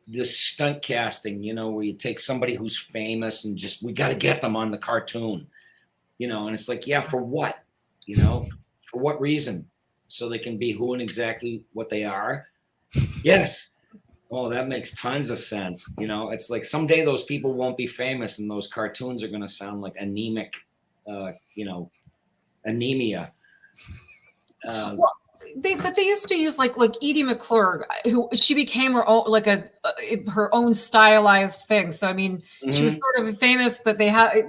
this stunt casting, where you take somebody who's famous and we got to get them on the cartoon, and it's like, yeah, for what, for what reason? So they can be who and exactly what they are. Yes. Oh, that makes tons of sense. It's like someday those people won't be famous and those cartoons are going to sound like anemic, anemia. But they used to use like Edie McClurg, who she became her own her own stylized thing. So I mean, she was sort of famous, but I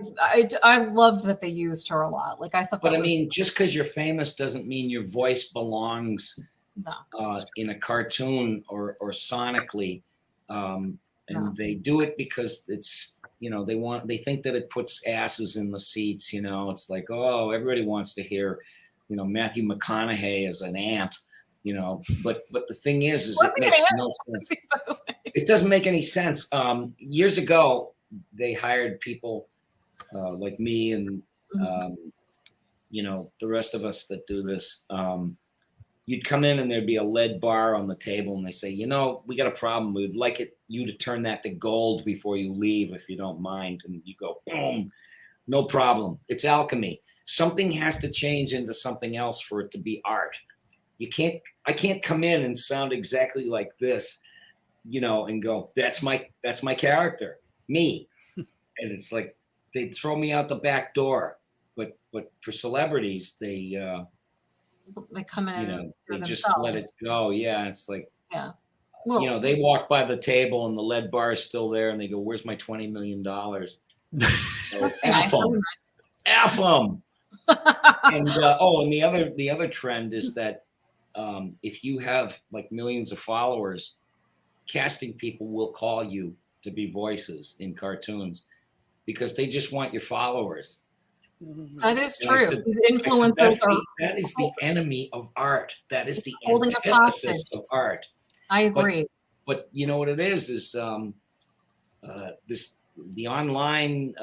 loved that they used her a lot. Like I thought. But I mean, just because you're famous doesn't mean your voice belongs in a cartoon or sonically. They do it because it's they think that it puts asses in the seats. It's like, oh, everybody wants to hear. Matthew McConaughey as an ant, but the thing is it makes no sense. It doesn't make any sense. Years ago, they hired people like me and, the rest of us that do this. You'd come in and there'd be a lead bar on the table and they say, we got a problem. We'd like you to turn that to gold before you leave, if you don't mind. And you go, boom, no problem. It's alchemy. Something has to change into something else for it to be art. I can't come in and sound exactly like this, and go, that's my character, me. And it's like, they throw me out the back door. But for celebrities, they come in and they just themselves. let it go. Yeah. It's like, yeah. Well, they walk by the table and the lead bar is still there and they go, where's my $20 million? So, F them. And and the other trend is that if you have like millions of followers, casting people will call you to be voices in cartoons because they just want your followers. That is true. These influencers that is the enemy of art. That is the holding antithesis of art. I agree. But you know what it is the online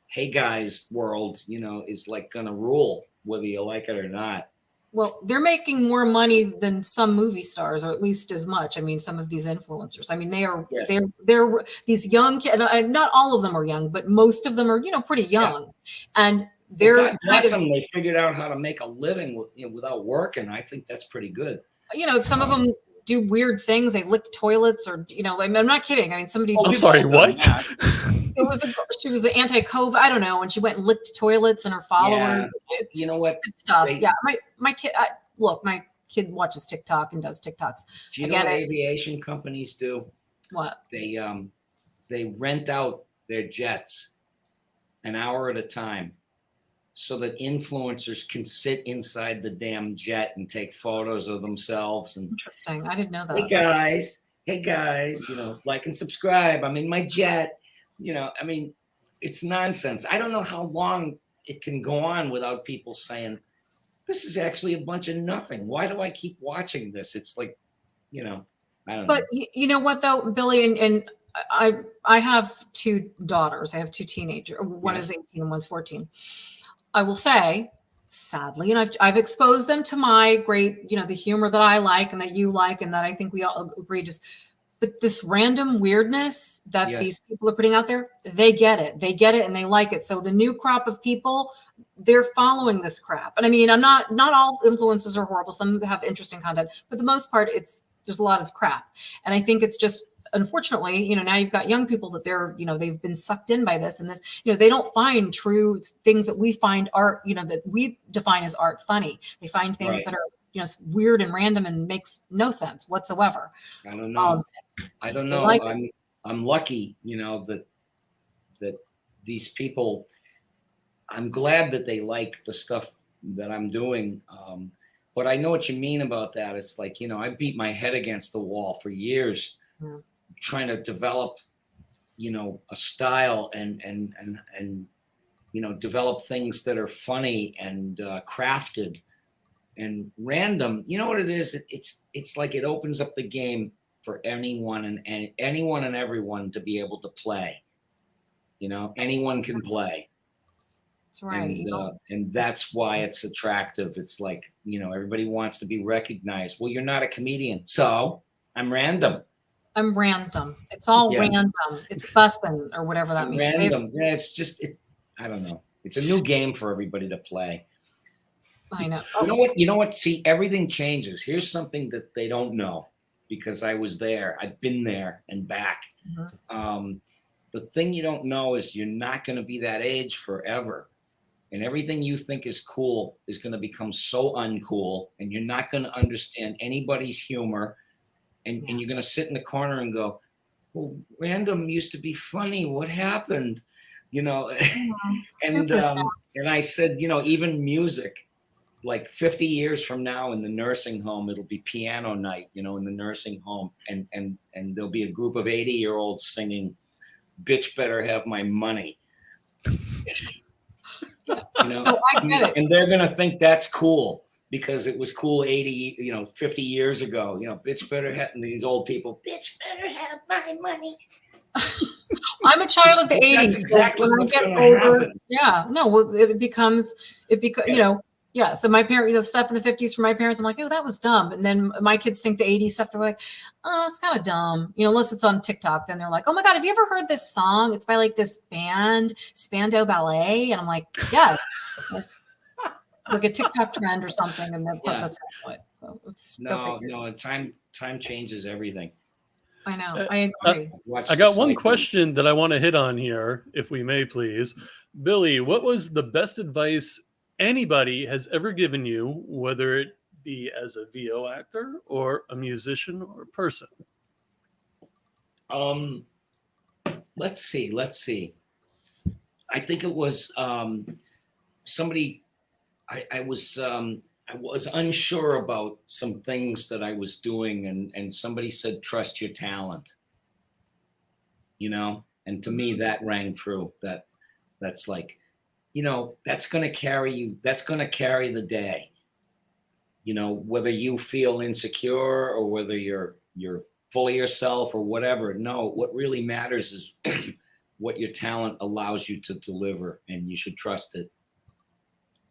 hey guys world, is like gonna rule whether you like it or not. Well, they're making more money than some movie stars, or at least as much. I mean, some of these influencers. I mean, they're these young kids. Not all of them are young, but most of them are, pretty young, and they're God bless them. They figured out how to make a living without working. I think that's pretty good. Some of them do weird things. They lick toilets, or I'm not kidding. I mean, somebody. I'm sorry. What? She was the anti-COVID. I don't know, and she went and licked toilets, and her followers. Yeah. You know what? Good stuff. My kid. My kid watches TikTok and does TikToks. Do you I know get what it. aviation companies do? What? They rent out their jets an hour at a time so that influencers can sit inside the damn jet and take photos of themselves and Interesting. I didn't know that. hey guys, like and subscribe. I'm in my jet. I mean, it's nonsense. I don't know how long it can go on without people saying, this is actually a bunch of nothing. Why do I keep watching this? It's like, I don't know. But you know what though, Billy, and I have two daughters. I have two teenagers. One is 18 and one's 14. I will say, sadly, and I've exposed them to my great, the humor that I like and that you like and that I think we all agree but this random weirdness that these people are putting out there, they get it and they like it. So the new crop of people, they're following this crap. And I mean, not all influencers are horrible. Some have interesting content, but the most part, there's a lot of crap. And I think it's just, unfortunately, now you've got young people that they've been sucked in by this and this, they don't find true things that we find art, that we define as art funny. They find things that are, weird and random and makes no sense whatsoever. I don't know. I don't know. Like I'm lucky, that these people, I'm glad that they like the stuff that I'm doing. But I know what you mean about that. It's like, I beat my head against the wall for years trying to develop, a style and develop things that are funny and crafted and random. You know what it is? It's like it opens up the game for anyone and anyone and everyone to be able to play. Anyone can play. That's right. And that's why it's attractive. It's like, everybody wants to be recognized. Well, you're not a comedian, so I'm random. I'm random. It's all random. It's bussin' or whatever that means. Random. Yeah, it's just I don't know. It's a new game for everybody to play. I know. You know what? See, everything changes. Here's something that they don't know because I was there. I've been there and back. The thing you don't know is you're not going to be that age forever. And everything you think is cool is going to become so uncool, and you're not going to understand anybody's humor. And you're going to sit in the corner and go, well, random used to be funny. What happened? And I said, even music, like 50 years from now in the nursing home, it'll be piano night, in the nursing home. And there'll be a group of 80-year-olds singing, bitch better have my money. So I get it. And they're going to think that's cool because it was cool 50 years ago. Bitch better have, and these old people, bitch better have my money. I'm a child of the 80s. That's exactly so what's going to happen. Yeah, no, well, it becomes, so my parents, stuff in the 50s from my parents, I'm like, oh, that was dumb. And then my kids think the 80s stuff, they're like, oh, it's kind of dumb. Unless it's on TikTok, then they're like, oh my God, have you ever heard this song? It's by like this band, Spandau Ballet. And I'm like, yeah, like a TikTok trend or something. And that's how it. So it's no, time changes everything. I know. I agree. I got one question that I want to hit on here, if we may, please. Billy, what was the best advice anybody has ever given you, whether it be as a VO actor or a musician or a person? Let's see. I think it was somebody. I was unsure about some things that I was doing, and somebody said, trust your talent. And to me that rang true. That's like, that's going to carry you. That's going to carry the day. Whether you feel insecure or whether you're full of yourself or whatever. No, what really matters is what your talent allows you to deliver, and you should trust it.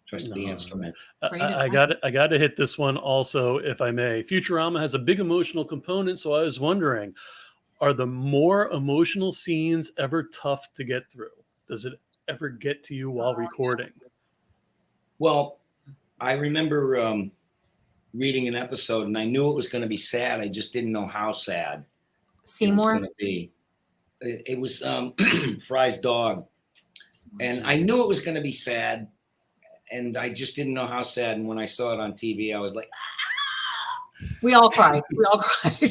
Trust the instrument. I got to hit this one also, if I may. Futurama has a big emotional component, so I was wondering, are the more emotional scenes ever tough to get through? Does it ever get to you while recording? Well, I remember reading an episode, and I knew it was going to be sad. I just didn't know how sad Seymour? it was going to be. It was Fry's dog, and I knew it was going to be sad. And I just didn't know how sad. And when I saw it on TV, I was like, We all cried. We all cried.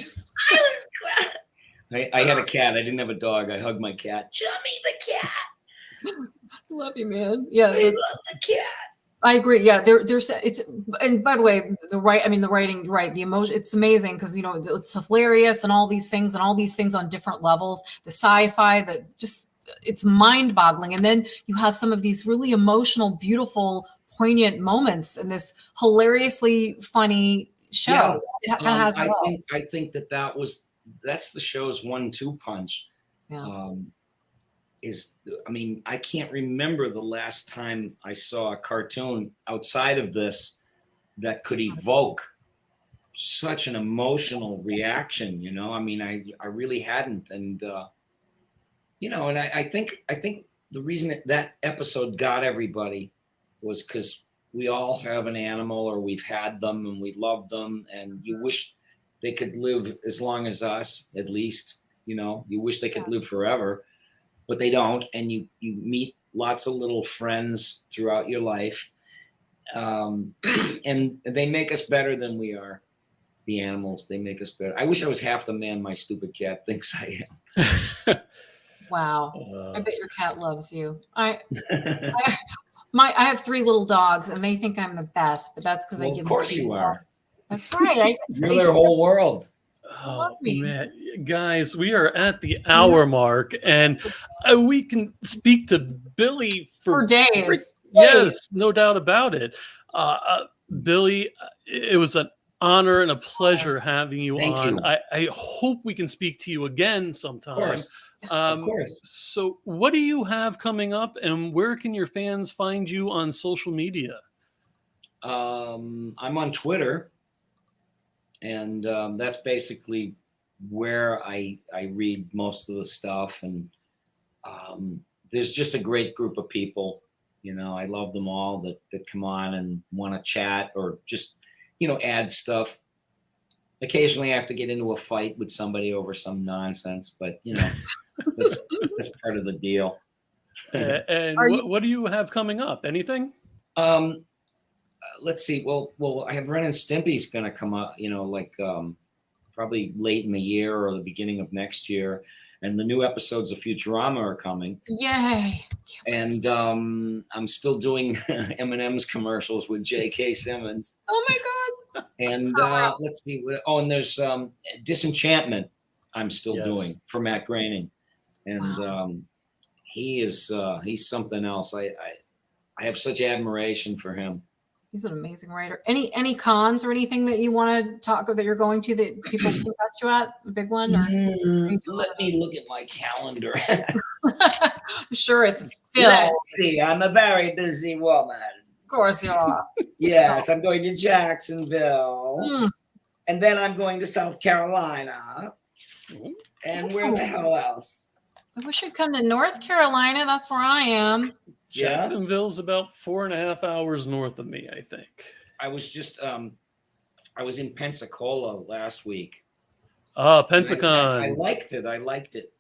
I had a cat. I didn't have a dog. I hugged my cat. Chummy the cat. Love you, man. Yeah, I love the cat. I agree. Yeah, there's it's, and by the way, the writing, right? The emotion, it's amazing because it's hilarious and all these things on different levels. The sci-fi, it's mind-boggling, and then you have some of these really emotional, beautiful, poignant moments in this hilariously funny show. Yeah. It kind of has. I think that's the show's 1-2 punch. Yeah. I can't remember the last time I saw a cartoon outside of this that could evoke such an emotional reaction. I really hadn't, and and I think the reason that episode got everybody was because we all have an animal, or we've had them and we love them, and you wish they could live as long as us, at least. You wish they could live forever. But they don't, and you meet lots of little friends throughout your life, and they make us better than we are. The animals, they make us better. I wish I was half the man my stupid cat thinks I am. Wow, I bet your cat loves you. I have 3 little dogs, and they think I'm the best, but that's because I give. Of course you are. That's right. You're their whole world. Oh, man. Guys, we are at the hour mark, and we can speak to Billy for days. Yes, no doubt about it. Billy, it was an honor and a pleasure having you Thank on. you. I hope we can speak to you again sometime. Of course. So what do you have coming up, and where can your fans find you on social media? I'm on Twitter. And that's basically where I read most of the stuff. And there's just a great group of people. I love them all that come on and want to chat or just, add stuff. Occasionally I have to get into a fight with somebody over some nonsense, but, that's part of the deal. And what do you have coming up? Anything? Let's see. Well, I have Ren and Stimpy's going to come up, probably late in the year or the beginning of next year. And the new episodes of Futurama are coming. Yay. And I'm still doing M&M's commercials with J.K. Simmons. Oh, my God. And let's see. And there's Disenchantment I'm still doing for Matt Groening. And he's something else. I have such admiration for him. He's an amazing writer. Any cons or anything that you want to talk or that you're going to that people can catch you at? A big one? Or let me look at my calendar. I'm sure it's filled. Let's see. I'm a very busy woman. Of course you are. Yes, I'm going to Jacksonville. And then I'm going to South Carolina. And where the hell else? I wish you'd come to North Carolina. That's where I am. Jacksonville's about 4.5 hours north of me, I think. I was just I was in Pensacola last week. Pensacon. I liked it.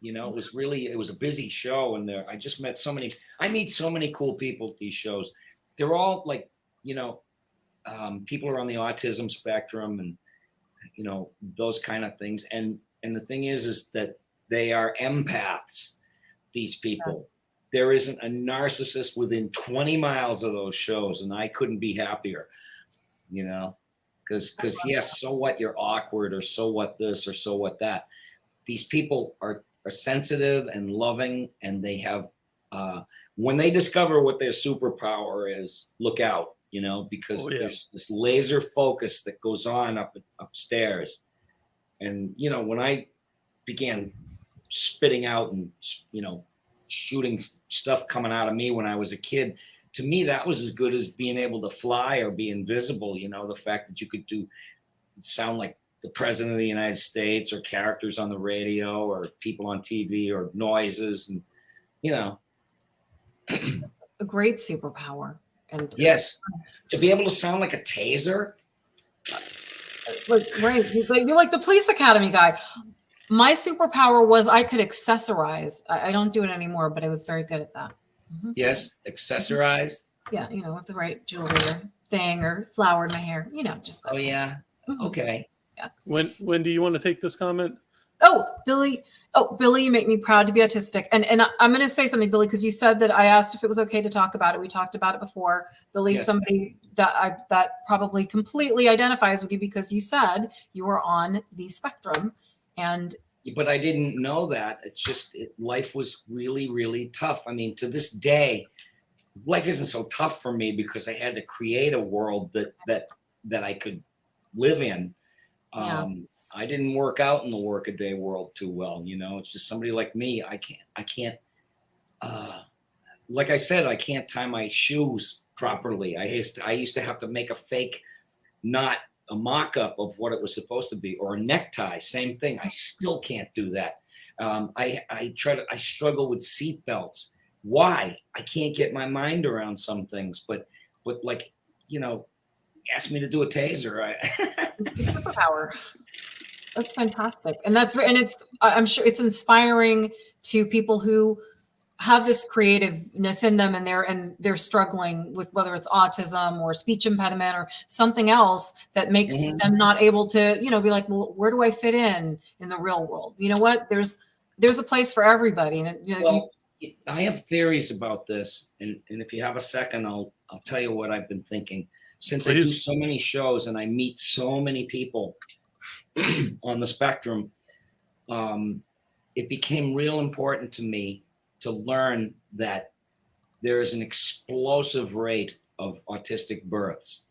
It was a busy show, and I just met I meet so many cool people at these shows. They're all like, people are on the autism spectrum and, those kind of things. And the thing is that they are empaths, these people. There isn't a narcissist within 20 miles of those shows, and I couldn't be happier, because yes, so what, you're awkward, or so what this, or so what that. These people are sensitive and loving, and they have, when they discover what their superpower is, look out, because there's this laser focus that goes on upstairs. And, when I began spitting out and, shooting stuff coming out of me when I was a kid, to me, that was as good as being able to fly or be invisible. The fact that you could sound like the president of the United States, or characters on the radio, or people on TV, or noises, and, A great superpower. And yes, to be able to sound like a taser. Right. You're like the police academy guy. My superpower was I could accessorize. I don't do it anymore, but I was very good at that. Yes, accessorize. Yeah, with the right jewelry or thing or flower in my hair. Just. Oh yeah. Okay. Wendy, you want to take this comment? Oh, Billy, you make me proud to be autistic. And I'm going to say something, Billy, because you said that I asked if it was okay to talk about it. We talked about it before. Billy's Yes. somebody that probably completely identifies with you because you said you were on the spectrum. But I didn't know that. It's just life was really, really tough. I mean, to this day, life isn't so tough for me because I had to create a world that I could live in. Yeah. I didn't work out in the workaday world too well. It's just somebody like me. I can't, like I said, I can't tie my shoes properly. I used to have to make a fake knot, a mock-up of what it was supposed to be, or a necktie, same thing. I still can't do that. I struggle with seat belts. Why? I can't get my mind around some things, but like, ask me to do a taser. Superpower. That's fantastic. And I'm sure it's inspiring to people who have this creativeness in them and they're struggling with whether it's autism or speech impediment or something else that makes them not able to, be like, well, where do I fit in the real world? You know what? There's a place for everybody. And I have theories about this. And if you have a second, I'll tell you what I've been thinking. Since I do so many shows and I meet so many people on the spectrum, it became real important to me to learn that there is an explosive rate of autistic births.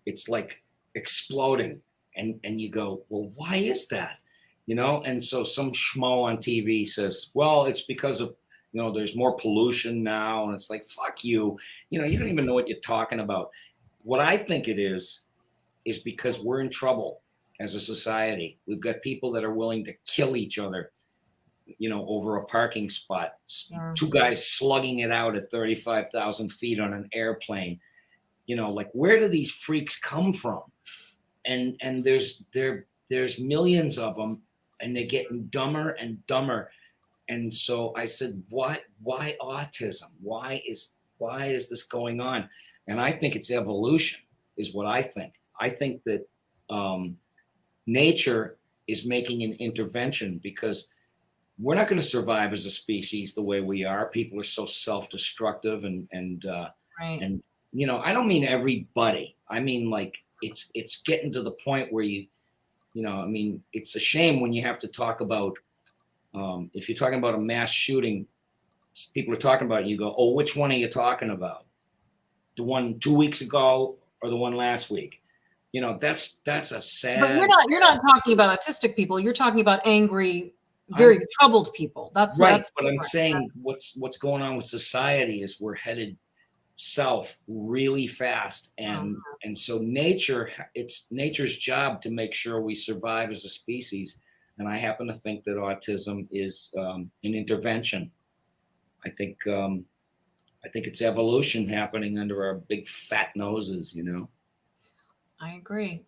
It's like exploding. And you go, well, why is that? And so some schmo on TV says, well, it's because of, there's more pollution now. And it's like, fuck you. You don't even know what you're talking about. What I think it is because we're in trouble as a society. We've got people that are willing to kill each other, over a parking spot. Yeah. Two guys slugging it out at 35,000 feet on an airplane. Like, where do these freaks come from? And there's millions of them, and they're getting dumber and dumber. And so I said, why autism? Why is this going on? And I think it's evolution is what I think. I think that nature is making an intervention because we're not going to survive as a species the way we are. People are so self-destructive and right. And I don't mean everybody. I mean, like, it's getting to the point where it's a shame when you have to talk about if you're talking about a mass shooting, people are talking about it, you go, oh, which one are you talking about? The one 2 weeks ago or the one last week? That's a sad. But you're not talking about autistic people. You're talking about angry, very troubled people. That's right. That's but I'm saying what's going on with society is we're headed south really fast, and so it's nature's job to make sure we survive as a species. And I happen to think that autism is an intervention. I think it's evolution happening under our big fat noses, I agree.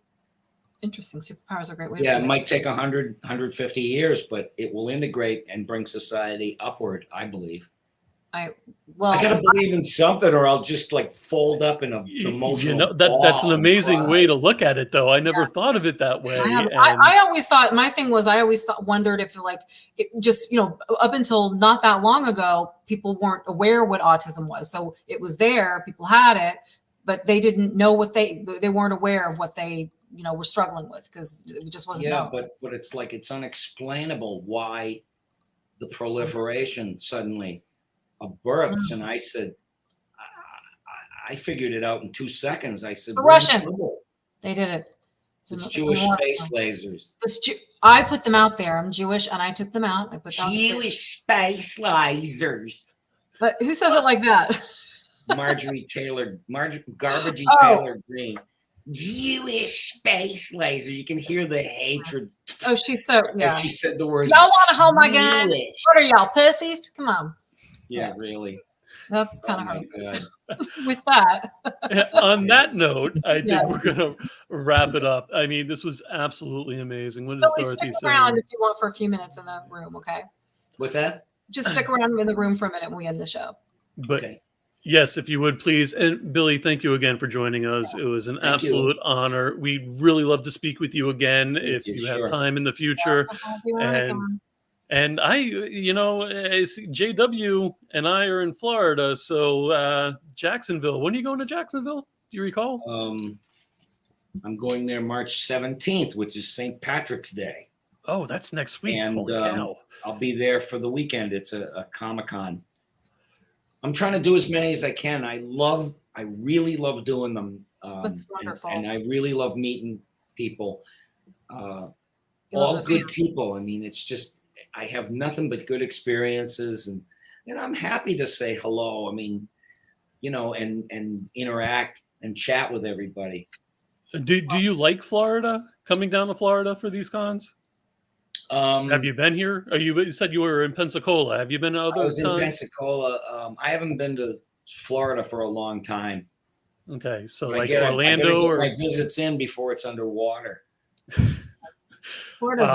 Interesting. Superpowers are a great way. Yeah, it might take 100, 150 years, but it will integrate and bring society upward, I believe. I gotta believe in something, or I'll just like fold up in a emotional. That's an amazing way to look at it, though. I never thought of it that way. I always thought my thing was wondered if it just up until not that long ago, people weren't aware what autism was. So it was there, people had it, but they didn't know they weren't aware of what they were struggling with because it just wasn't known. But it's like it's unexplainable why the proliferation suddenly of births. And I said, I figured it out in 2 seconds. I said, the Russians, they did it. It's Jewish space lasers. I put them out there. I'm Jewish, and I took them out. I put Jewish space lasers. But who says it like that? Garbagey Taylor Green. Jewish space lasers. You can hear the hatred. Oh, she's so She said the words. Y'all want to hold my gun? What are y'all, pussies? Come on. Yeah, really. That's kind of hard. With that. On that note, I think we're going to wrap it up. I mean, this was absolutely amazing. What is Dorothy stick around if you want for a few minutes in the room, okay? What's that? Just stick around in the room for a minute when we end the show. But okay. Yes, if you would please. And Billy, thank you again for joining us. It was an Thank absolute honor. We'd really love to speak with you again if you have Sure. time in the future. And I, JW and I are in Florida. So Jacksonville, when are you going to Jacksonville? Do you recall? I'm going there March 17th, which is St. Patrick's Day. Oh, that's next week. And Holy cow. I'll be there for the weekend. It's a Comic-Con. I'm trying to do as many as I can. I really love doing them. That's wonderful. And I really love meeting people. All good people. I mean, it's just, I have nothing but good experiences, and I'm happy to say hello. I mean, and interact and chat with everybody. Do you like Florida? Coming down to Florida for these cons? Have you been here? You said you were in Pensacola. Have you been to other cons? I was in Pensacola. I haven't been to Florida for a long time. Okay, so But like Orlando, I Orlando, get my visits in before it's underwater. Florida's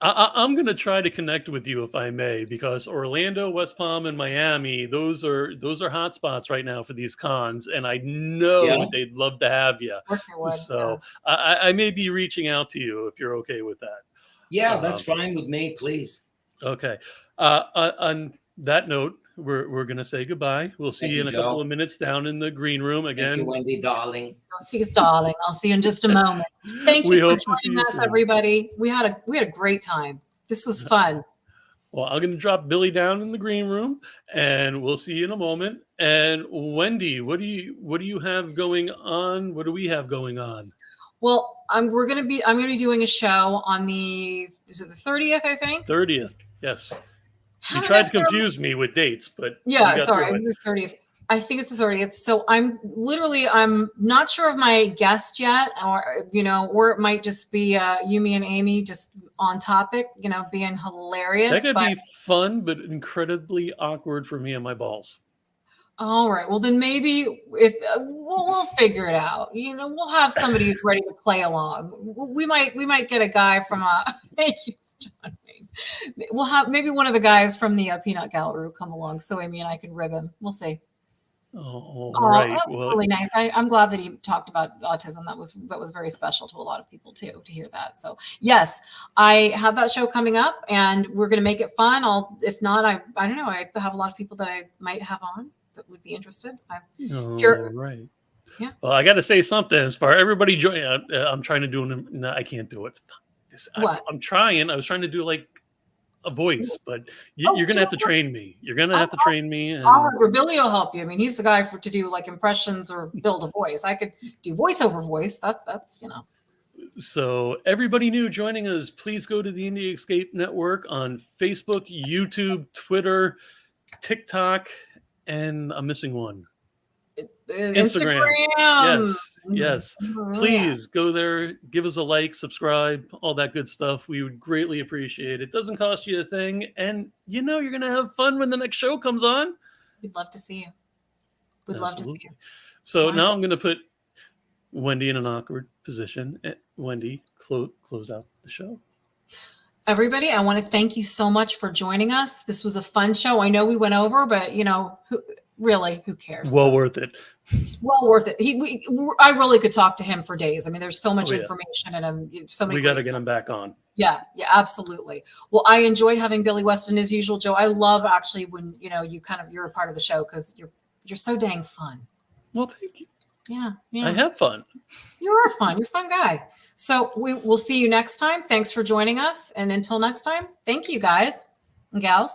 I'm going to try to connect with you if I may, because Orlando, West Palm, and Miami, those are hot spots right now for these cons, and I know they'd love to have you. So I may be reaching out to you if you're okay with that. Yeah, that's fine with me, please. Okay. On that note, we're going to say goodbye. We'll see you in a couple of minutes down in the green room again. Thank you, Wendy, darling. I'll see you, darling. I'll see you in just a moment. Thank you for joining us, everybody. We had a great time. This was fun. Well, I'm going to drop Billy down in the green room, and we'll see you in a moment. And Wendy, what do you have going on? What do we have going on? Well, I'm going to be doing a show on is it the 30th, I think? 30th, yes. You tried to confuse me with dates, but sorry, the 30th. I think it's the 30th. So I'm not sure of my guest yet, or it might just be you, me, and Amy just on topic, being hilarious. That could be fun, but incredibly awkward for me and my balls. All right. Well, then maybe if we'll figure it out. We'll have somebody who's ready to play along. We might get a guy from thank you, John. We'll have maybe one of the guys from the Peanut Gallery will come along, so Amy and I can rib him. We'll see. Oh, right. That was really nice. I'm glad that he talked about autism. That was very special to a lot of people too, to hear that. So yes, I have that show coming up, and we're going to make it fun. If not, I don't know. I have a lot of people that I might have on that would be interested. Right. Yeah. Well, I got to say something. As far everybody join, I'm trying to do it. No, I can't do it. I'm trying. I was trying to do like a voice, but you're going to have to train me. You're going to have to train me. And Billy will help you. I mean, he's the guy to do like impressions or build a voice. I could do voiceover voice. That's. So everybody new joining us, please go to the Indie Escape Network on Facebook, YouTube, Twitter, TikTok, and I'm missing one. Instagram. Yes. Please go there, give us a like, subscribe, all that good stuff. We would greatly appreciate it. It doesn't cost you a thing, and you're going to have fun when the next show comes on. We'd love to see you. We'd love to see you. So now I'm going to put Wendy in an awkward position. Wendy, close out the show. Everybody, I want to thank you so much for joining us. This was a fun show. I know we went over, but really, who cares? Well worth it. Well worth it. I really could talk to him for days. I mean, there's so much information and so many. We got to get him back on. Yeah, absolutely. Well, I enjoyed having Billy Weston as usual, Joe. I love actually when you're a part of the show because you're so dang fun. Well, thank you. Yeah. I have fun. You are fun. You're a fun guy. So we'll see you next time. Thanks for joining us. And until next time, thank you guys and gals.